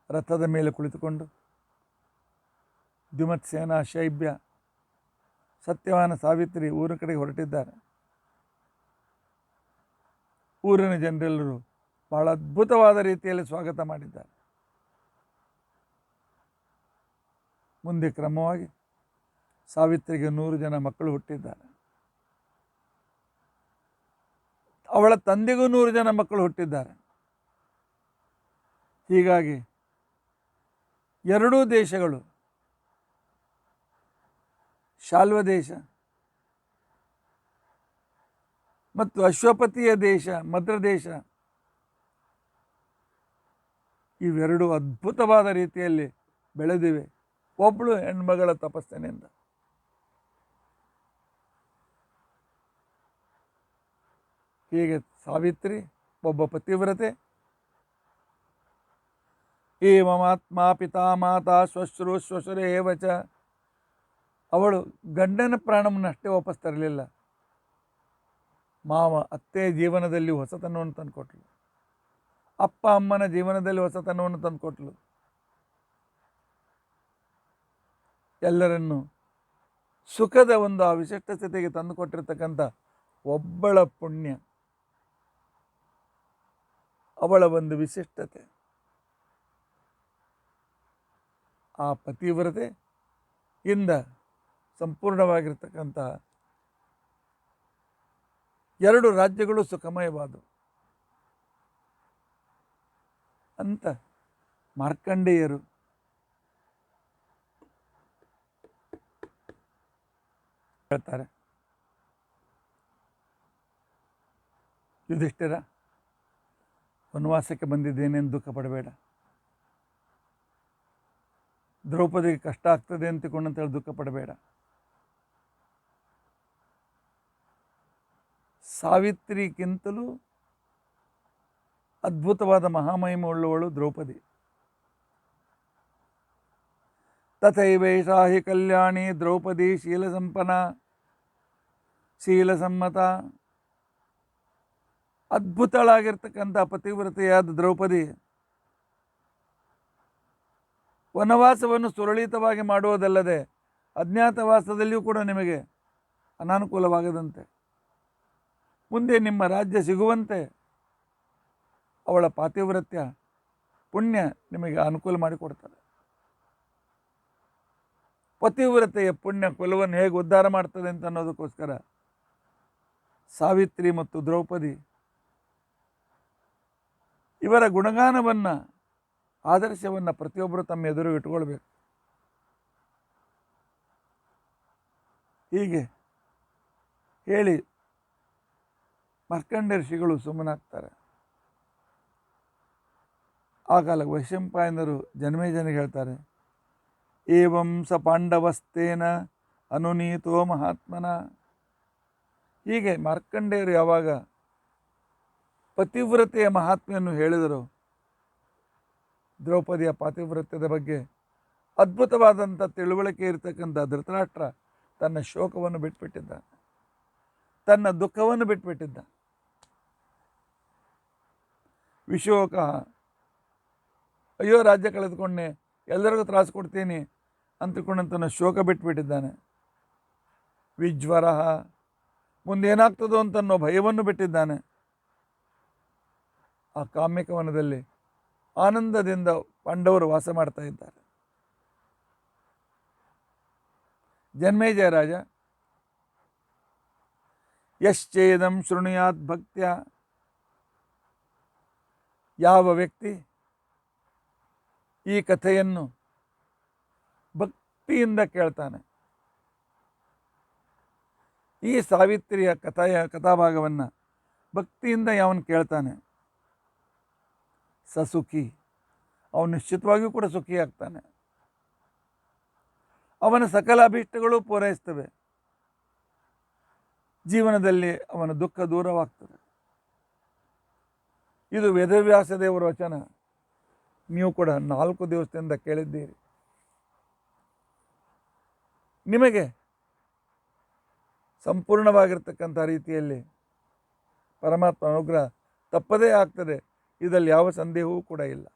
ರಥದ ಮೇಲೆ ಕುಳಿತುಕೊಂಡು ದ್ಯುಮತ್ಸೇನ, ಶೈಬ್ಯ, ಸತ್ಯವಾನ, ಸಾವಿತ್ರಿ ಊರಿನ ಕಡೆಗೆ ಹೊರಟಿದ್ದಾರೆ. ಊರಿನ ಜನರೆಲ್ಲರೂ ಬಹಳ ಅದ್ಭುತವಾದ ರೀತಿಯಲ್ಲಿ ಸ್ವಾಗತ ಮಾಡಿದ್ದಾರೆ. ಮುಂದೆ ಕ್ರಮವಾಗಿ ಸಾವಿತ್ರಿಗೆ 100 ಜನ ಮಕ್ಕಳು ಹುಟ್ಟಿದ್ದಾರೆ. ಅವಳ ತಂದೆಗೂ 100 ಜನ ಮಕ್ಕಳು ಹುಟ್ಟಿದ್ದಾರೆ. ಹೀಗಾಗಿ ಎರಡೂ ದೇಶಗಳು, ಶಾಲ್ವ ದೇಶ ಮತ್ತು ಅಶ್ವಪತಿಯ ದೇಶ ಮದ್ರ ದೇಶ, ಇವೆರಡು ಅದ್ಭುತವಾದ ರೀತಿಯಲ್ಲಿ ಬೆಳೆದಿವೆ ಒಬ್ಬಳು ಹೆಣ್ಮಗಳ ತಪಸ್ಸಿನಿಂದ. ಹೀಗೆ ಸಾವಿತ್ರಿ ಒಬ್ಬ ಪತಿವ್ರತೆ. ಏವಮಾತ್ಮ ಪಿತಾ ಮಾತಾ ಶ್ವಶ್ರು ಶ್ವಶುರೇ ಏವಚ. ಅವಳು ಗಂಡನ ಪ್ರಾಣವನ್ನಷ್ಟೇ ವಾಪಸ್ ತರಲಿಲ್ಲ, ಮಾವ ಅತ್ತೆ ಜೀವನದಲ್ಲಿ ಹೊಸತನವನ್ನು ತಂದುಕೊಟ್ಲು, ಅಪ್ಪ ಅಮ್ಮನ ಜೀವನದಲ್ಲಿ ಹೊಸತನವನ್ನು ತಂದುಕೊಟ್ಲು. ಎಲ್ಲರನ್ನು ಸುಖದ ಒಂದು ಆ ವಿಶಿಷ್ಟ ಸ್ಥಿತಿಗೆ ತಂದುಕೊಟ್ಟಿರ್ತಕ್ಕಂಥ ಒಬ್ಬಳ ಪುಣ್ಯ, ಅವಳ ಒಂದು ವಿಶಿಷ್ಟತೆ, ಆ ಪತಿವ್ರತೆ ಇಂದ ಸಂಪೂರ್ಣವಾಗಿರ್ತಕ್ಕಂಥ ಎರಡು ರಾಜ್ಯಗಳು ಸುಖಮಯವಾದವು ಅಂತ ಮಾರ್ಕಂಡೇಯರು ಹೇಳ್ತಾರೆ. ಯುಧಿಷ್ಠಿರ, ವನವಾಸಕ್ಕೆ ಬಂದಿದ್ದೇನೆಂದು ದುಃಖ ಪಡಬೇಡ, ದ್ರೌಪದಿಗೆ ಕಷ್ಟ ಆಗ್ತದೆ ಅಂತೇಳಿ ದುಃಖ ಪಡಬೇಡ. ಸಾವಿತ್ರಿಗಿಂತಲೂ ಅದ್ಭುತವಾದ ಮಹಾಮಹಿಮೆ ಉಳ್ಳವಳು ದ್ರೌಪದಿ. ತಥೈವೈಷಾ ಹಿ ಕಲ್ಯಾಣಿ ದ್ರೌಪದಿ ಶೀಲಸಂಪನ್ನ ಶೀಲಸಮ್ಮತ. ಅದ್ಭುತಳಾಗಿರ್ತಕ್ಕಂಥ ಪತಿವ್ರತೆಯಾದ ದ್ರೌಪದಿ ವನವಾಸವನ್ನು ಸುರಳಿತವಾಗಿ ಮಾಡುವುದಲ್ಲದೆ ಅಜ್ಞಾತವಾಸದಲ್ಲಿಯೂ ಕೂಡ ನಿಮಗೆ ಅನಾನುಕೂಲವಾಗದಂತೆ, ಮುಂದೆ ನಿಮ್ಮ ರಾಜ್ಯ ಸಿಗುವಂತೆ ಅವಳ ಪಾತಿವ್ರತ್ಯ ಪುಣ್ಯ ನಿಮಗೆ ಅನುಕೂಲ ಮಾಡಿಕೊಡ್ತಾರೆ. ಪತಿವ್ರತೆಯ ಪುಣ್ಯ ಕುಲವನ್ನು ಹೇಗೆ ಉದ್ಧಾರ ಮಾಡ್ತದೆ ಅಂತ ಅನ್ನೋದಕ್ಕೋಸ್ಕರ ಸಾವಿತ್ರಿ ಮತ್ತು ದ್ರೌಪದಿ ಇವರ ಗುಣಗಾನವನ್ನು, ಆದರ್ಶವನ್ನು ಪ್ರತಿಯೊಬ್ಬರು ತಮ್ಮ ಎದುರು ಇಟ್ಕೊಳ್ಬೇಕು. ಹೀಗೆ ಹೇಳಿ ಮಾರ್ಕಂಡ ಋಷಿಗಳು ಸುಮ್ಮನಾಗ್ತಾರೆ. ಆ ಕಾಲ ವೈಶಂಪಾಯನರು ಜನಮೇಜನಿಗೆ ಹೇಳ್ತಾರೆ, ಏವಂ ಸ ಪಾಂಡವಸ್ತೇನ ಅನುನೀತೋ ಮಹಾತ್ಮನ. ಹೀಗೆ ಮಾರ್ಕಂಡೇಯರು ಯಾವಾಗ ಪತಿವ್ರತೆಯ ಮಹಾತ್ಮೆಯನ್ನು ಹೇಳಿದರು, ದ್ರೌಪದಿಯ ಪಾತಿವ್ರತ್ಯದ ಬಗ್ಗೆ ಅದ್ಭುತವಾದಂಥ ತಿಳುವಳಿಕೆ ಇರತಕ್ಕಂಥ ಧೃತರಾಷ್ಟ್ರ ತನ್ನ ಶೋಕವನ್ನು ಬಿಟ್ಬಿಟ್ಟಿದ್ದ, ತನ್ನ ದುಃಖವನ್ನು ಬಿಟ್ಬಿಟ್ಟಿದ್ದ. ವಿಶೋಕ, ಅಯ್ಯೋ ರಾಜ್ಯ ಕಳೆದುಕೊಂಡೆ, ಎಲ್ಲರಿಗೂ ತ್ರಾಸು ಕೊಡ್ತೀನಿ ಅಂತಕೊಂಡಂತನ ಶೋಕ ಬಿಟ್ಬಿಟ್ಟಿದ್ದಾನೆ. ವಿಜ್ವರ, ಮುಂದೇನಾಗ್ತದೋ ಅಂತನ್ನೋ ಭಯವನ್ನು ಬಿಟ್ಟಿದ್ದಾನೆ. ಆ ಕಾಮ್ಯಕವನದಲ್ಲಿ ಆನಂದದಿಂದ ಪಾಂಡವರು ವಾಸ ಮಾಡ್ತಾ ಇದ್ದಾರೆ. ಜನ್ಮೇಜಯ ರಾಜ, ಯಶ್ಚೇದಂ ಶೃಣುಯಾತ್ ಭಕ್ತ್ಯ, ಯಾವ ವ್ಯಕ್ತಿ ಈ ಕಥೆಯನ್ನು ಭಕ್ತಿಯಿಂದ ಕೇಳ್ತಾನೆ, ಈ ಸಾವಿತ್ರಿಯ ಕಥಾಭಾಗವನ್ನು ಭಕ್ತಿಯಿಂದ ಯಾವನು ಕೇಳ್ತಾನೆ, ಸುಖಿ, ಅವನು ನಿಶ್ಚಿತವಾಗಿಯೂ ಕೂಡ ಸುಖಿಯಾಗ್ತಾನೆ. ಅವನ ಸಕಲ ಅಭೀಷ್ಟಗಳು ಪೂರೈಸ್ತವೆ, ಜೀವನದಲ್ಲಿ ಅವನ ದುಃಖ ದೂರವಾಗ್ತದೆ. ಇದು ವೇದವ್ಯಾಸ ದೇವರ ವಚನ. ನೀವು ಕೂಡ 4 ದಿವಸದಿಂದ ಕೇಳಿದ್ದೀರಿ. ನಿಮಗೆ ಸಂಪೂರ್ಣವಾಗಿರ್ತಕ್ಕಂಥ ರೀತಿಯಲ್ಲಿ ಪರಮಾತ್ಮ ಅನುಗ್ರಹ ತಪ್ಪದೇ ಆಗ್ತದೆ, ಇದರಲ್ಲಿ ಯಾವ ಸಂದೇಹವೂ ಕೂಡ ಇಲ್ಲ.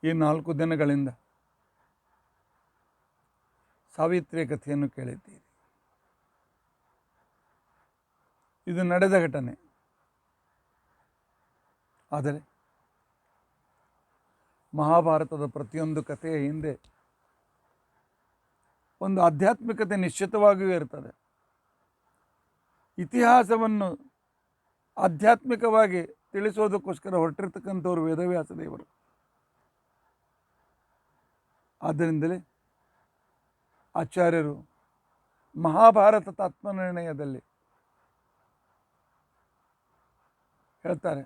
ಈ 4 ದಿನಗಳಿಂದ ಸಾವಿತ್ರಿಯ ಕಥೆಯನ್ನು ಕೇಳಿದ್ದೀರಿ. ಇದು ನಡೆದ ಘಟನೆ. ಆದರೆ ಮಹಾಭಾರತದ ಪ್ರತಿಯೊಂದು ಕಥೆಯ ಹಿಂದೆ ಒಂದು ಆಧ್ಯಾತ್ಮಿಕತೆ ನಿಶ್ಚಿತವಾಗಿಯೂ ಇರ್ತದೆ. ಇತಿಹಾಸವನ್ನು ಆಧ್ಯಾತ್ಮಿಕವಾಗಿ ತಿಳಿಸೋದಕ್ಕೋಸ್ಕರ ಹೊರಟಿರ್ತಕ್ಕಂಥವ್ರು ವೇದವ್ಯಾಸ ದೇವರು. ಆದ್ದರಿಂದಲೇ ಆಚಾರ್ಯರು ಮಹಾಭಾರತ ತಾತ್ಮನಿರ್ಣಯದಲ್ಲಿ ಹೇಳ್ತಾರೆ,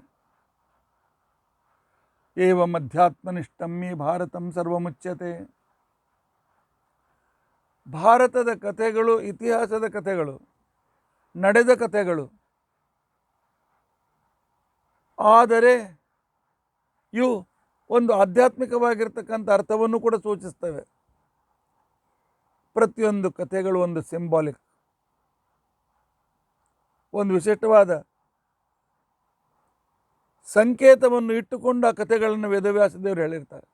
ಏವಂ ಅಧ್ಯಾತ್ಮನಿಷ್ಠಮ್ಮಿ ಭಾರತಂ ಸರ್ವಮುಚ್ಯತೆ. ಭಾರತದ ಕಥೆಗಳು, ಇತಿಹಾಸದ ಕಥೆಗಳು, ನಡೆದ ಕಥೆಗಳು, ಆದರೆ ಇವು ಒಂದು ಆಧ್ಯಾತ್ಮಿಕವಾಗಿರ್ತಕ್ಕಂಥ ಅರ್ಥವನ್ನು ಕೂಡ ಸೂಚಿಸ್ತವೆ. ಪ್ರತಿಯೊಂದು ಕಥೆಗಳು ಒಂದು ಸಿಂಬಾಲಿಕ್, ಒಂದು ವಿಶಿಷ್ಟವಾದ ಸಂಕೇತವನ್ನು ಇಟ್ಟುಕೊಂಡು ಆ ಕಥೆಗಳನ್ನು ವೇದವ್ಯಾಸದೇವರು ಹೇಳಿರ್ತಾರೆ.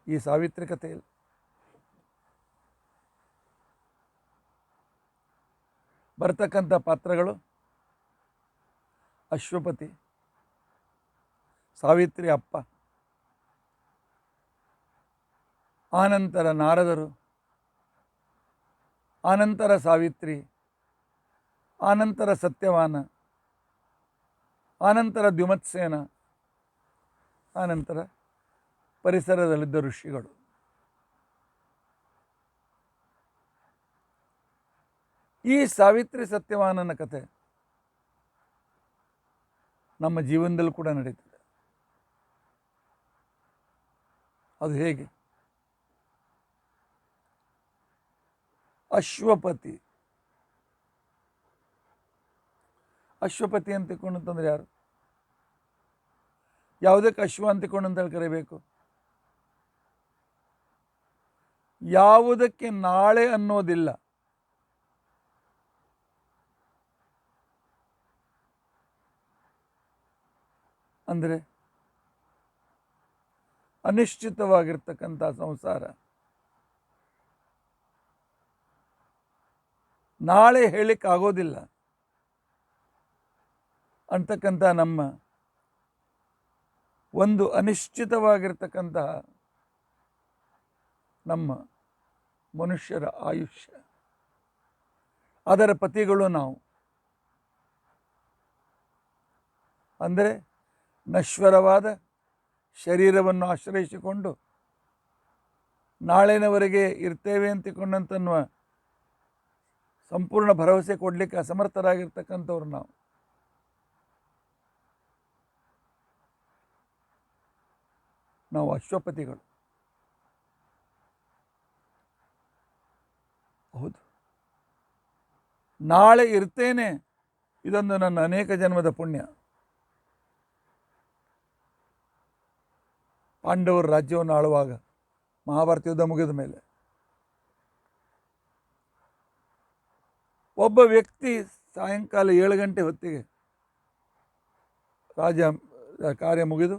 ಈ ಸಾವಿತ್ರಿ ಕಥೆಯಲ್ಲಿ ಬರ್ತಕ್ಕಂಥ ಪಾತ್ರಗಳು ಅಶ್ವಪತಿ, ಸಾವಿತ್ರಿ ಅಪ್ಪ, ಆನಂತರ ನಾರದರು, ಆನಂತರ ಸಾವಿತ್ರಿ, ಆನಂತರ ಸತ್ಯವಾನ, ಆನಂತರ ದ್ಯುಮತ್ಸೇನ, ಆನಂತರ ಪರಿಸರದಲ್ಲಿದ್ದ ಋಷಿಗಳು. ಈ ಸಾವಿತ್ರಿ ಸತ್ಯವಾನನ ಕಥೆ ನಮ್ಮ ಜೀವನದಲ್ಲೂ ಕೂಡ ನಡೀತದೆ. ಅದು ಹೇಗೆ? ಅಶ್ವಪತಿ, ಅಶ್ವಪತಿ ಅಂತ ತಿಳ್ಕೊಂಡಂತಂದ್ರೆ ಯಾರು? ಯಾವುದಕ್ಕೆ ಅಶ್ವ ಅಂತ ತಿಳ್ಕೊಂಡು ಅಂತ ಹೇಳಿ ಕರೀಬೇಕು? ಯಾವುದಕ್ಕೆ ನಾಳೆ ಅನ್ನೋದಿಲ್ಲ, ಅಂದರೆ ಅನಿಶ್ಚಿತವಾಗಿರ್ತಕ್ಕಂಥ ಸಂಸಾರ, ನಾಳೆ ಹೇಳಿಕ್ಕಾಗೋದಿಲ್ಲ ಅಂತಕ್ಕಂಥ ನಮ್ಮ ಒಂದು ಅನಿಶ್ಚಿತವಾಗಿರ್ತಕ್ಕಂತಹ ನಮ್ಮ ಮನುಷ್ಯರ ಆಯುಷ್ಯ, ಅದರ ಪತಿಗಳು ನಾವು. ಅಂದರೆ ನಶ್ವರವಾದ ಶರೀರವನ್ನು ಆಶ್ರಯಿಸಿಕೊಂಡು ನಾಳಿನವರೆಗೆ ಇರ್ತೇವೆ ಅಂತಿಕೊಂಡಂತನ್ನುವ ಸಂಪೂರ್ಣ ಭರವಸೆ ಕೊಡಲಿಕ್ಕೆ ಅಸಮರ್ಥರಾಗಿರ್ತಕ್ಕಂಥವ್ರು ನಾವು. ನಾವು ಅಶ್ವಪತಿಗಳು. ಹೌದು, ನಾಳೆ ಇರ್ತೇನೆ, ಇದೊಂದು ನನ್ನ ಅನೇಕ ಜನ್ಮದ ಪುಣ್ಯ. ಪಾಂಡವರು ರಾಜ್ಯವನ್ನು ಆಳುವಾಗ, ಮಹಾಭಾರತ ಯುದ್ಧ ಮುಗಿದ ಮೇಲೆ ಒಬ್ಬ ವ್ಯಕ್ತಿ ಸಾಯಂಕಾಲ 7 ಗಂಟೆ ಹೊತ್ತಿಗೆ ಕಾರ್ಯ ಮುಗಿದು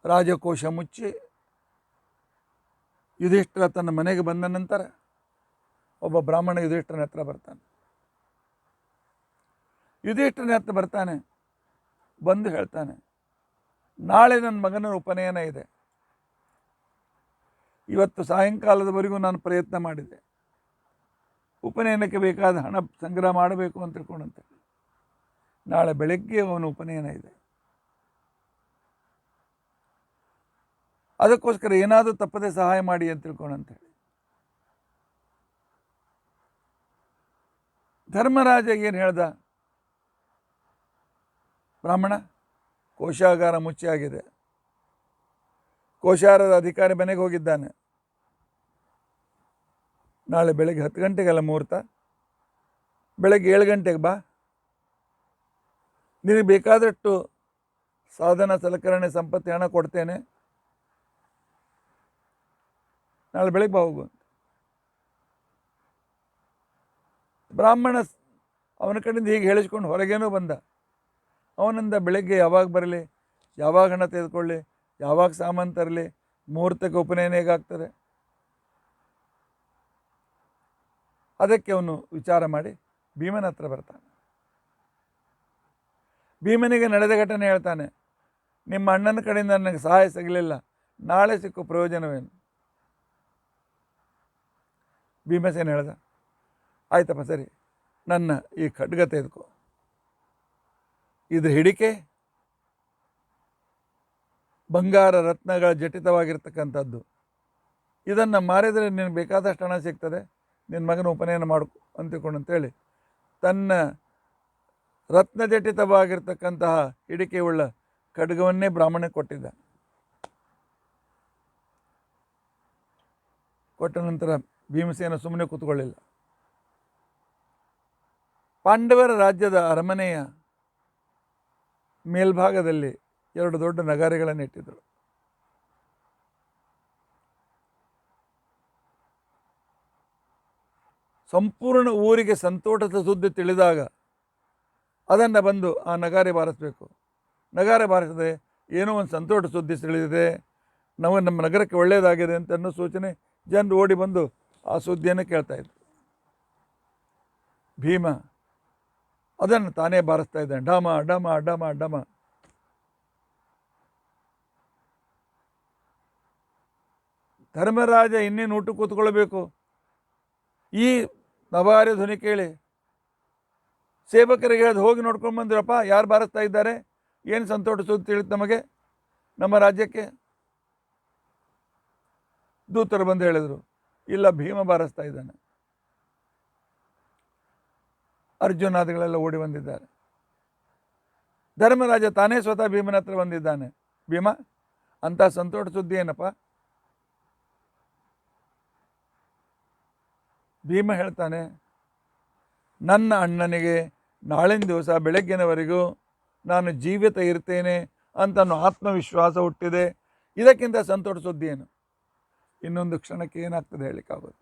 ರಾಜಕೋಶ ಮುಚ್ಚಿ ಯುಧಿಷ್ಠಿರ ತನ್ನ ಮನೆಗೆ ಬಂದ ನಂತರ ಒಬ್ಬ ಬ್ರಾಹ್ಮಣ ಯುಧಿಷ್ಠಿರನ ಹತ್ರ ಬರ್ತಾನೆ. ಯುಧಿಷ್ಠಿರನ ಹತ್ರ ಬರ್ತಾನೆ, ಬಂದು ಹೇಳ್ತಾನೆ, ನಾಳೆ ನನ್ನ ಮಗನ ಉಪನಯನ ಇದೆ. ಇವತ್ತು ಸಾಯಂಕಾಲದವರೆಗೂ ನಾನು ಪ್ರಯತ್ನ ಮಾಡಿದೆ, ಉಪನಯನಕ್ಕೆ ಬೇಕಾದ ಹಣ ಸಂಗ್ರಹ ಮಾಡಬೇಕು ಅಂತ ತಿಳ್ಕೊಂಡಂತೆ. ನಾಳೆ ಬೆಳಗ್ಗೆ ಅವನು ಉಪನಯನ ಇದೆ, ಅದಕ್ಕೋಸ್ಕರ ಏನಾದರೂ ತಪ್ಪದೆ ಸಹಾಯ ಮಾಡಿ ಅಂತ ತಿಳ್ಕೊಂಡಂತೇಳಿ ಧರ್ಮರಾಜ ಏನು ಹೇಳ್ದ? ಬ್ರಾಹ್ಮಣ, ಕೋಶಾಗಾರ ಮುಚ್ಚಿ ಆಗಿದೆ, ಕೋಶಾರದ ಅಧಿಕಾರಿ ಮನೆಗೆ ಹೋಗಿದ್ದಾನೆ, ನಾಳೆ ಬೆಳಗ್ಗೆ 10 ಗಂಟೆಗೆಲ್ಲ ಮುಹೂರ್ತ, ಬೆಳಗ್ಗೆ 7 ಗಂಟೆಗೆ ಬಾ, ನಿನಗೆ ಬೇಕಾದಷ್ಟು ಸಾಧನ ಸಲಕರಣೆ ಸಂಪತ್ತಿ ಹಣ ಕೊಡ್ತೇನೆ, ನಾಳೆ ಬೆಳಗ್ಗೆ ಬಾ ಹೋಗು. ಬ್ರಾಹ್ಮಣ ಅವನ ಕಡೆಯಿಂದ ಹೀಗೆ ಹೇಳಿಸ್ಕೊಂಡು ಹೊರಗೇನೂ ಬಂದ. ಅವನಿಂದ ಬೆಳಗ್ಗೆ ಯಾವಾಗ ಬರಲಿ, ಯಾವಾಗ ಹಣ ತೆಗೆದುಕೊಳ್ಳಿ, ಯಾವಾಗ ಸಾಮಾನು ತರಲಿ, ಮುಹೂರ್ತಕ್ಕೆ ಉಪನಯನ ಹೇಗಾಗ್ತದೆ, ಅದಕ್ಕೆ ಅವನು ವಿಚಾರ ಮಾಡಿ ಭೀಮನ ಹತ್ರ ಬರ್ತಾನೆ. ಭೀಮನಿಗೆ ನಡೆದ ಘಟನೆ ಹೇಳ್ತಾನೆ, ನಿಮ್ಮ ಅಣ್ಣನ ಕಡೆಯಿಂದ ನನಗೆ ಸಹಾಯ ಸಿಗಲಿಲ್ಲ, ನಾಳೆ ಸಿಕ್ಕು ಪ್ರಯೋಜನವೇನು? ಭೀಮಸೇನ ಹೇಳ್ದ, ಆಯ್ತಪ್ಪ ಸರಿ, ನನ್ನ ಈ ಖಡ್ಗ ತೆಗೆದುಕೋ, ಇದು ಹಿಡಿಕೆ ಬಂಗಾರ ರತ್ನಗಳ ಜಟಿತವಾಗಿರ್ತಕ್ಕಂಥದ್ದು, ಇದನ್ನು ಮಾರಿದರೆ ನಿನಗೆ ಬೇಕಾದಷ್ಟು ಹಣ ಸಿಗ್ತದೆ, ನಿನ್ನ ಮಗನ ಉಪನಯನ ಮಾಡ್ಕೊ ಅಂತಿಕೊಂಡು ಅಂತೇಳಿ ತನ್ನ ರತ್ನಜಟಿತವಾಗಿರ್ತಕ್ಕಂತಹ ಹಿಡಿಕೆಯುಳ್ಳ ಖಡ್ಗವನ್ನೇ ಬ್ರಾಹ್ಮಣ ಕೊಟ್ಟಿದ್ದ. ಕೊಟ್ಟ ನಂತರ ಭೀಮಸೇನ ಸುಮ್ಮನೆ ಕೂತ್ಕೊಳ್ಳಿಲ್ಲ. ಪಾಂಡವರ ರಾಜ್ಯದ ಅರಮನೆಯ ಮೇಲ್ಭಾಗದಲ್ಲಿ 2 ದೊಡ್ಡ ನಗಾರಿಗಳನ್ನು ಇಟ್ಟಿದ್ದರು. ಸಂಪೂರ್ಣ ಊರಿಗೆ ಸಂತೋಷದ ಸುದ್ದಿ ತಿಳಿದಾಗ ಅದನ್ನು ಬಂದು ಆ ನಗಾರಿ ಬಾರಿಸಬೇಕು. ನಗಾರಿ ಬಾರಿಸದೆ ಏನೋ ಒಂದು ಸಂತೋಷ ಸುದ್ದಿ ತಿಳಿದಿದೆ, ನಮ್ಮ ನಗರಕ್ಕೆ ಒಳ್ಳೆಯದಾಗಿದೆ ಅಂತ ಅನ್ನೋ ಸೂಚನೆ ಜನರು ಓಡಿ ಬಂದು ಆ ಸುದ್ದಿಯನ್ನು ಕೇಳ್ತಾ ಇದ್ರು. ಭೀಮ ಅದನ್ನು ತಾನೇ ಬಾರಿಸ್ತಾ ಇದ್ದಾನೆ, ಡಮ ಡಮ ಡಮ ಡಮ. ಧರ್ಮರಾಜ ಇನ್ನೇನು ಊಟ ಕೂತ್ಕೊಳ್ಬೇಕು. ಈ ನವಾರಿ ಧ್ವನಿ ಕೇಳಿ ಸೇವಕರಿಗೆ ಹೇಳೋದು, ಹೋಗಿ ನೋಡ್ಕೊಂಡು ಬಂದಿರಪ್ಪ, ಯಾರು ಬಾರಿಸ್ತಾ ಇದ್ದಾರೆ, ಏನು ಸಂತೋಷ ಸುದ್ದಿ ತಿಳಿತು ನಮಗೆ, ನಮ್ಮ ರಾಜ್ಯಕ್ಕೆ. ದೂತರು ಬಂದು ಹೇಳಿದರು, ಇಲ್ಲ ಭೀಮ ಬಾರಿಸ್ತಾ ಇದ್ದಾನೆ. ಅರ್ಜುನಾದಿಗಳೆಲ್ಲ ಓಡಿ ಬಂದಿದ್ದಾರೆ. ಧರ್ಮರಾಜ ತಾನೇ ಸ್ವತಃ ಭೀಮನ ಹತ್ರ ಬಂದಿದ್ದಾನೆ. ಭೀಮ, ಅಂಥ ಸಂತೋಷ ಸುದ್ದಿ ಏನಪ್ಪ? ಭೀಮ ಹೇಳ್ತಾನೆ, ನನ್ನ ಅಣ್ಣನಿಗೆ ನಾಳಿನ ದಿವಸ ಬೆಳಗ್ಗಿನವರೆಗೂ ನಾನು ಜೀವಿತ ಇರ್ತೇನೆ ಅಂತ ಆತ್ಮವಿಶ್ವಾಸ ಹುಟ್ಟಿದೆ. ಇದಕ್ಕಿಂತ ಸಂತೋಷ ಸುದ್ದಿ ಏನು? ಇನ್ನೊಂದು ಕ್ಷಣಕ್ಕೆ ಏನಾಗ್ತದೆ ಹೇಳಲಿಕ್ಕಾಗೋದು.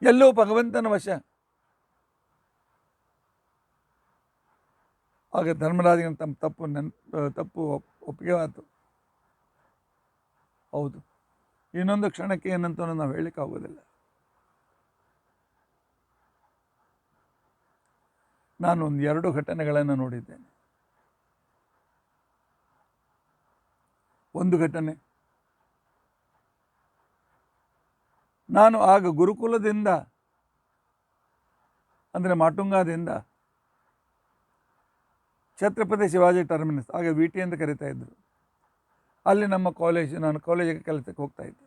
ಎಲ್ಲೋ ಭಗವಂತನ ವಶ. ಆಗ ಧರ್ಮರಾಜನ ತಮ್ಮ ತಪ್ಪು ಒಪ್ಪಿಗೆ ಆಯಿತು. ಹೌದು, ಇನ್ನೊಂದು ಕ್ಷಣಕ್ಕೆ ಏನಂತ ನಾವು ಹೇಳಲಿಕ್ಕಾಗೋದಿಲ್ಲ. ನಾನು 2 ಘಟನೆಗಳನ್ನು ನೋಡಿದ್ದೇನೆ. ಒಂದು ಘಟನೆ, ನಾನು ಆಗ ಗುರುಕುಲದಿಂದ ಅಂದರೆ ಮಾಟುಂಗಾದಿಂದ ಛತ್ರಪತಿ ಶಿವಾಜಿ ಟರ್ಮಿನಸ್, ಆಗ ವಿ ಟಿ ಅಂತ ಕರಿತಾ ಇದ್ದರು, ಅಲ್ಲಿ ನಮ್ಮ ನಾನು ಕಾಲೇಜಿಗೆ ಕೆಲಸಕ್ಕೆ ಹೋಗ್ತಾ ಇದ್ದೆ.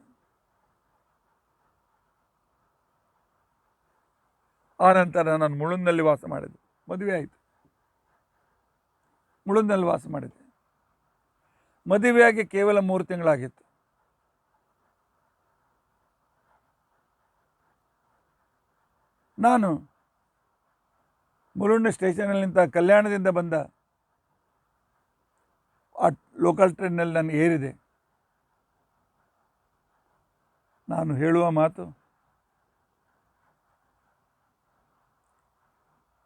ಆ ನಂತರ ನಾನು ಮುಳುಂದಲ್ಲಿ ವಾಸ ಮಾಡಿದೆ. ಮದುವೆ ಆಯಿತು, ಮುಳುಂದಲ್ಲಿ ವಾಸ ಮಾಡಿದ್ದೆ. ಮದುವೆಯಾಗಿ ಕೇವಲ 3 ತಿಂಗಳಾಗಿತ್ತು. ನಾನು ಮುಳುಂಡ ಸ್ಟೇಷನಲ್ಲಿ ನಿಂತ ಕಲ್ಯಾಣದಿಂದ ಬಂದ ಆ ಲೋಕಲ್ ಟ್ರೈನ್ನಲ್ಲಿ ನಾನು ಏರಿದೆ. ನಾನು ಹೇಳುವ ಮಾತು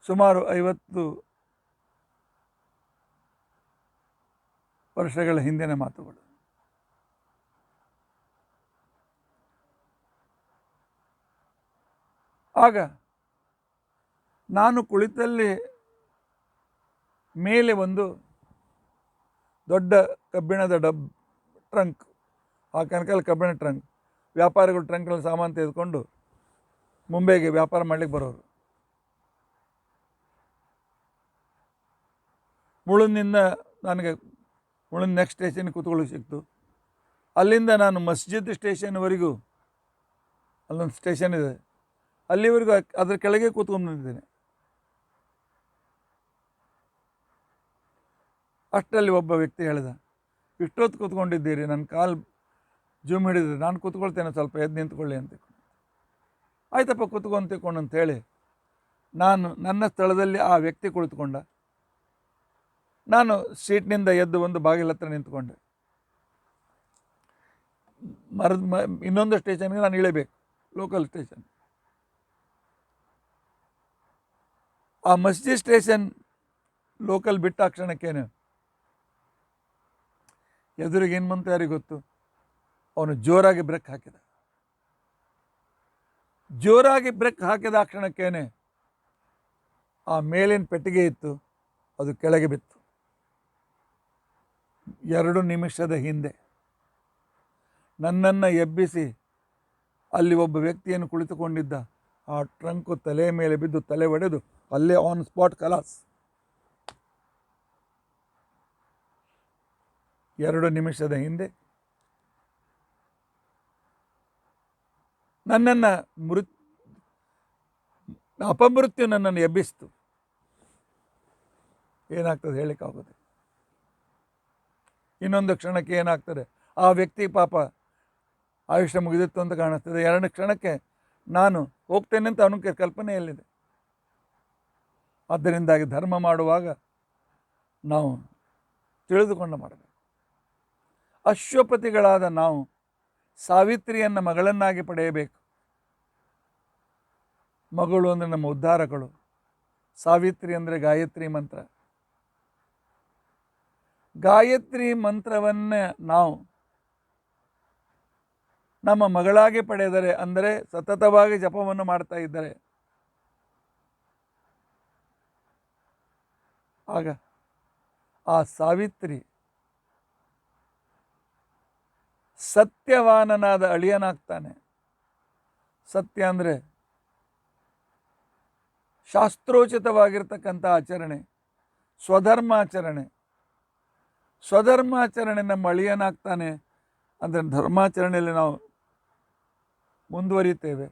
ಸುಮಾರು 50 ವರ್ಷಗಳ ಹಿಂದಿನ ಮಾತುಗಳು. ಆಗ ನಾನು ಕುಳಿತಲ್ಲಿ ಮೇಲೆ ಒಂದು ದೊಡ್ಡ ಕಬ್ಬಿಣದ ಟ್ರಂಕ್, ಆ ಕನಕಲ್ಲಿ ಕಬ್ಬಿಣ ಟ್ರಂಕ್, ವ್ಯಾಪಾರಿಗಳು ಟ್ರಂಕ್ನಲ್ಲಿ ಸಾಮಾನು ತೆಗೆದುಕೊಂಡು ಮುಂಬೈಗೆ ವ್ಯಾಪಾರ ಮಾಡಲಿಕ್ಕೆ ಬರೋರು. ಮುಳುಂದಿಂದ ನನಗೆ ನೆಕ್ಸ್ಟ್ ಸ್ಟೇಷನ್ಗೆ ಕೂತ್ಕೊಳ್ಳೋಕೆ ಸಿಕ್ತು. ಅಲ್ಲಿಂದ ನಾನು ಮಸ್ಜಿದ್ ಸ್ಟೇಷನ್ವರೆಗೂ, ಅಲ್ಲೊಂದು ಸ್ಟೇಷನ್ ಇದೆ, ಅಲ್ಲಿವರೆಗೂ ಅದರ ಕೆಳಗೆ ಕೂತ್ಕೊಂಡಿದ್ದೇನೆ. ಅಷ್ಟರಲ್ಲಿ ಒಬ್ಬ ವ್ಯಕ್ತಿ ಹೇಳಿದ, ಇಷ್ಟೊತ್ತು ಕೂತ್ಕೊಂಡಿದ್ದೀರಿ, ನನ್ನ ಕಾಲು ಜೂಮ್ ಹಿಡಿದಿದೆ, ನಾನು ಕೂತ್ಕೊಳ್ತೇನೆ, ಸ್ವಲ್ಪ ಎದ್ದು ನಿಂತ್ಕೊಳ್ಳಿ ಅಂತ. ಆಯ್ತಪ್ಪ ಕೂತ್ಕೊಂಡು ಅಂತೇಳಿ ನಾನು ನನ್ನ ಸ್ಥಳದಲ್ಲಿ ಆ ವ್ಯಕ್ತಿ ಕುಳಿತುಕೊಂಡ. ನಾನು ಸೀಟ್ನಿಂದ ಎದ್ದು ಒಂದು ಬಾಗಿಲ ಹತ್ರ ನಿಂತ್ಕೊಂಡೆ. ಇನ್ನೊಂದು ಸ್ಟೇಷನ್ಗೆ ನಾನು ಇಳಿಬೇಕು, ಲೋಕಲ್ ಸ್ಟೇಷನ್. ಆ ಮಸ್ಜಿದ್ ಸ್ಟೇಷನ್ ಲೋಕಲ್ ಬಿಟ್ಟ ಕ್ಷಣಕ್ಕೇನು ಎದುರಿಗೆ ಏನು ಬಂತು ಯಾರಿಗೆ ಗೊತ್ತು? ಅವನು ಜೋರಾಗಿ ಬ್ರೇಕ್ ಹಾಕಿದ. ಜೋರಾಗಿ ಬ್ರೇಕ್ ಹಾಕಿದ ಆ ಕ್ಷಣಕ್ಕೇನೆ ಆ ಮೇಲಿನ ಪೆಟ್ಟಿಗೆ ಇತ್ತು, ಅದು ಕೆಳಗೆ ಬಿತ್ತು. 2 ನಿಮಿಷದ ಹಿಂದೆ ನನ್ನನ್ನು ಎಬ್ಬಿಸಿ ಅಲ್ಲಿ ಒಬ್ಬ ವ್ಯಕ್ತಿಯನ್ನು ಕುಳಿತುಕೊಂಡಿದ್ದ. ಆ ಟ್ರಂಕು ತಲೆ ಮೇಲೆ ಬಿದ್ದು ತಲೆ ಒಡೆದು ಅಲ್ಲೇ ಆನ್ ಸ್ಪಾಟ್ ಕಲಾಸ್. 2 ನಿಮಿಷದ ಹಿಂದೆ ನನ್ನನ್ನು ಅಪಮೃತ್ಯು ನನ್ನನ್ನು ಎಬ್ಬಿಸ್ತು. ಏನಾಗ್ತದೆ ಹೇಳಲಿಕ್ಕಾಗೋದು. ಇನ್ನೊಂದು ಕ್ಷಣಕ್ಕೆ ಏನಾಗ್ತದೆ, ಆ ವ್ಯಕ್ತಿ ಪಾಪ ಆಯುಷ್ಯ ಮುಗಿದಿತ್ತು ಅಂತ ಕಾಣಿಸ್ತದೆ. 2 ಕ್ಷಣಕ್ಕೆ ನಾನು ಹೋಗ್ತೇನೆ ಅಂತ ಅವನಿಗೆ ಕಲ್ಪನೆಯಲ್ಲಿದೆ. ಆದ್ದರಿಂದಾಗಿ ಧರ್ಮ ಮಾಡುವಾಗ ನಾವು ತಿಳಿದುಕೊಂಡು ಮಾಡಬೇಕು. ಅಶ್ವಪತಿಗಳಾದ ನಾವು ಸಾವಿತ್ರಿಯನ್ನು ಮಗಳನ್ನಾಗಿ ಪಡೆಯಬೇಕು. ಮಗಳು ಅಂದರೆ ನಮ್ಮ ಉದ್ಧಾರಗಳು. ಸಾವಿತ್ರಿ ಅಂದರೆ ಗಾಯತ್ರಿ ಮಂತ್ರ. ಗಾಯತ್ರಿ ಮಂತ್ರವನ್ನೇ ನಾವು ನಮ್ಮ ಮಗಳಾಗಿ ಪಡೆದರೆ, ಅಂದರೆ ಸತತವಾಗಿ ಜಪವನ್ನು ಮಾಡ್ತಾ ಇದ್ದರೆ, ಆಗ ಆ ಸಾವಿತ್ರಿ ಸತ್ಯವಾನನಾದ ಅಳಿಯನಾಗ್ತಾನೆ. ಸತ್ಯ ಅಂದರೆ ಶಾಸ್ತ್ರೋಚಿತವಾಗಿರ್ತಕ್ಕಂಥ ಆಚರಣೆ, ಸ್ವಧರ್ಮಾಚರಣೆ. ಸ್ವಧರ್ಮಾಚರಣೆ ನಮ್ಮ ಅಳಿಯನಾಗ್ತಾನೆ ಅಂದರೆ ಧರ್ಮಾಚರಣೆಯಲ್ಲಿ ನಾವು ಮುಂದುವರಿತೇವೆ.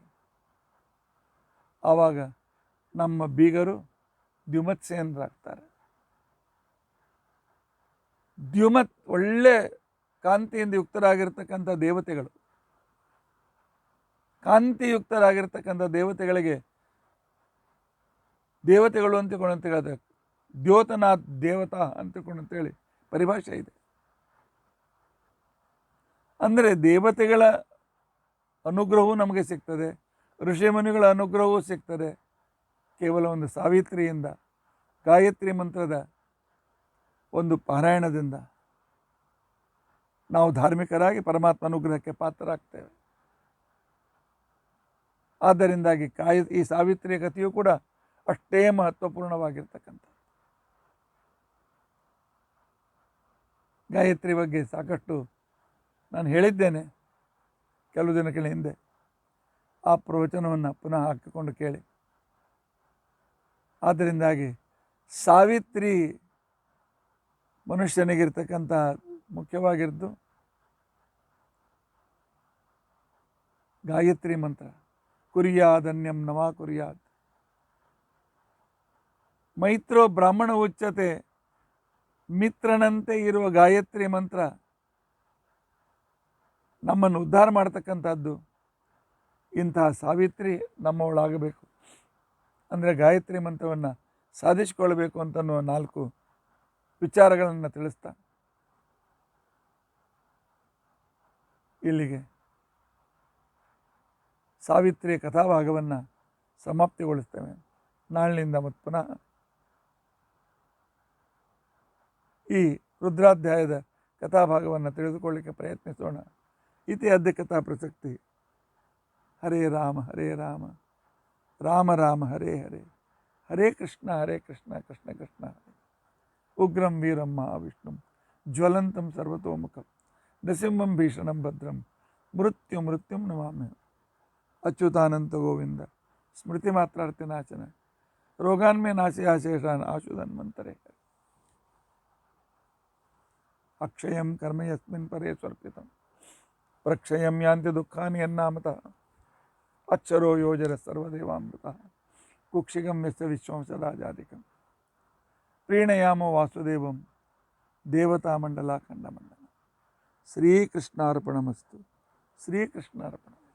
ಆವಾಗ ನಮ್ಮ ಬೀಗರು ದ್ಯುಮತ್ಸೇನರಾಗ್ತಾರೆ. ದ್ಯುಮತ್ ಒಳ್ಳೆ ಕಾಂತಿಯಿಂದ ಯುಕ್ತರಾಗಿರ್ತಕ್ಕಂಥ ದೇವತೆಗಳು. ಕಾಂತಿಯುಕ್ತರಾಗಿರ್ತಕ್ಕಂಥ ದೇವತೆಗಳಿಗೆ ದೇವತೆಗಳು ಅಂತ ಹೇಳಿದ್ರೆ ದ್ಯೋತನಾಥ್ ದೇವತಾ ಅಂತೇಳಿ ಪರಿಭಾಷೆ ಇದೆ. ಅಂದರೆ ದೇವತೆಗಳ ಅನುಗ್ರಹವೂ ನಮಗೆ ಸಿಗ್ತದೆ, ಋಷಿಮುನಿಗಳ ಅನುಗ್ರಹವೂ ಸಿಗ್ತದೆ ಕೇವಲ ಒಂದು ಸಾವಿತ್ರಿಯಿಂದ, ಗಾಯತ್ರಿ ಮಂತ್ರದ ಒಂದು ಪಾರಾಯಣದಿಂದ. ನಾವು ಧಾರ್ಮಿಕರಾಗಿ ಪರಮಾತ್ಮ ಅನುಗ್ರಹಕ್ಕೆ ಪಾತ್ರರಾಗ್ತೇವೆ. ಆದ್ದರಿಂದಾಗಿ ಈ ಸಾವಿತ್ರಿಯ ಕಥೆಯೂ ಕೂಡ ಅಷ್ಟೇ ಮಹತ್ವಪೂರ್ಣವಾಗಿರ್ತಕ್ಕಂಥ. ಗಾಯತ್ರಿ ಬಗ್ಗೆ ಸಾಕಷ್ಟು ನಾನು ಹೇಳಿದ್ದೇನೆ ಕೆಲವು ದಿನಗಳ ಹಿಂದೆ. ಆ ಪ್ರವಚನವನ್ನು ಪುನಃ ಹಾಕಿಕೊಂಡು ಕೇಳಿ. ಆದ್ದರಿಂದಾಗಿ ಸಾವಿತ್ರಿ ಮನುಷ್ಯನಿಗಿರ್ತಕ್ಕಂಥ ಮುಖ್ಯವಾಗಿದ್ದು ಗಾಯತ್ರಿ ಮಂತ್ರ. ಕುರ್ಯಾದನ್ಯಂ ನಮಾ ಕುರ್ಯಾತ್. ಮೈತ್ರೋ ಬ್ರಾಹ್ಮಣ ಉಚ್ಯತೆ. ಮಿತ್ರನಂತೆ ಇರುವ ಗಾಯತ್ರಿ ಮಂತ್ರ ನಮ್ಮನ್ನು ಉದ್ಧಾರ ಮಾಡ್ತಕ್ಕಂಥದ್ದು. ಇಂತಹ ಸಾವಿತ್ರಿ ನಮ್ಮವಳಾಗಬೇಕು ಅಂದರೆ ಗಾಯತ್ರಿ ಮಂತ್ರವನ್ನು ಸಾಧಿಸಿಕೊಳ್ಬೇಕು ಅಂತನ್ನುವ 4 ವಿಚಾರಗಳನ್ನು ತಿಳಿಸ್ತಾ ಇಲ್ಲಿಗೆ ಸಾವಿತ್ರಿಯ ಕಥಾಭಾಗವನ್ನು ಸಮಾಪ್ತಿಗೊಳಿಸ್ತೇವೆ. ನಾಳಿನಿಂದ ಮತ್ತು ಪುನಃ ಈ ರುದ್ರಾಧ್ಯಾಯದ ಕಥಾಭಾಗವನ್ನು ತಿಳಿದುಕೊಳ್ಳಿಕ್ಕೆ ಪ್ರಯತ್ನಿಸೋಣ. ಇತಿ ಅದ್ಯ ಕಥಾ ಪ್ರಸಕ್ತಿ. ಹರೇ ರಾಮ ಹರೇ ರಾಮ ರಾಮ ರಾಮ ಹರೇ ಹರೇ, ಹರೇ ಕೃಷ್ಣ ಕೃಷ್ಣ ಕೃಷ್ಣ ಹರೇ. ಉಗ್ರಂ ವೀರಂ ಮಹಾವಿಷ್ಣುಂ ಜ್ವಲಂತಂ ಸರ್ವತೋಮುಖಂ ನೃಸಿಂಹಂ ಭೀಷಣಂ ಭದ್ರಂ ಮೃತ್ಯುಂ ನಮಾಮ್ಯಹಂ. ಅಚ್ಯುತಾನಂತ ಗೋವಿಂದ ಸ್ಮೃತಿ ಮಾತ್ರಾರ್ಥಿ ನಾಶನ ರೋಗಾನ್ಮೇ ನಾಶಿ ಆಶೇಷಾನ್ ಆಶುಧನ್ವಂತರೇ. ಅಕ್ಷಯಂ ಕರ್ಮ ಯಸ್ಮಿನ್ ಪರೇ ಸ್ವರ್ಪಿತಂ ಪ್ರಕ್ಷಯಂ ಯಾಂತಿ ದುಃಖಾನಿ ಯನ್ನಾಮತಃ. ಅಕ್ಷರೋ ಯೋಜರ ಸರ್ವದೇವಾಮೃತಃ ಕುಕ್ಷಿಗಂ ಯಸ್ಯ ವಿಶ್ವಂ ಸದಾಜಾಧಿಕಂ. ಪ್ರೀಣಯಾಮೋ ವಾಸುದೇವಂ ದೇವತಾಮಂಡಲ ಖಂಡಮಂಡಲ. ಶ್ರೀಕೃಷ್ಣಾರ್ಪಣಮಸ್ತು. ಶ್ರೀಕೃಷ್ಣಾರ್ಪಣ.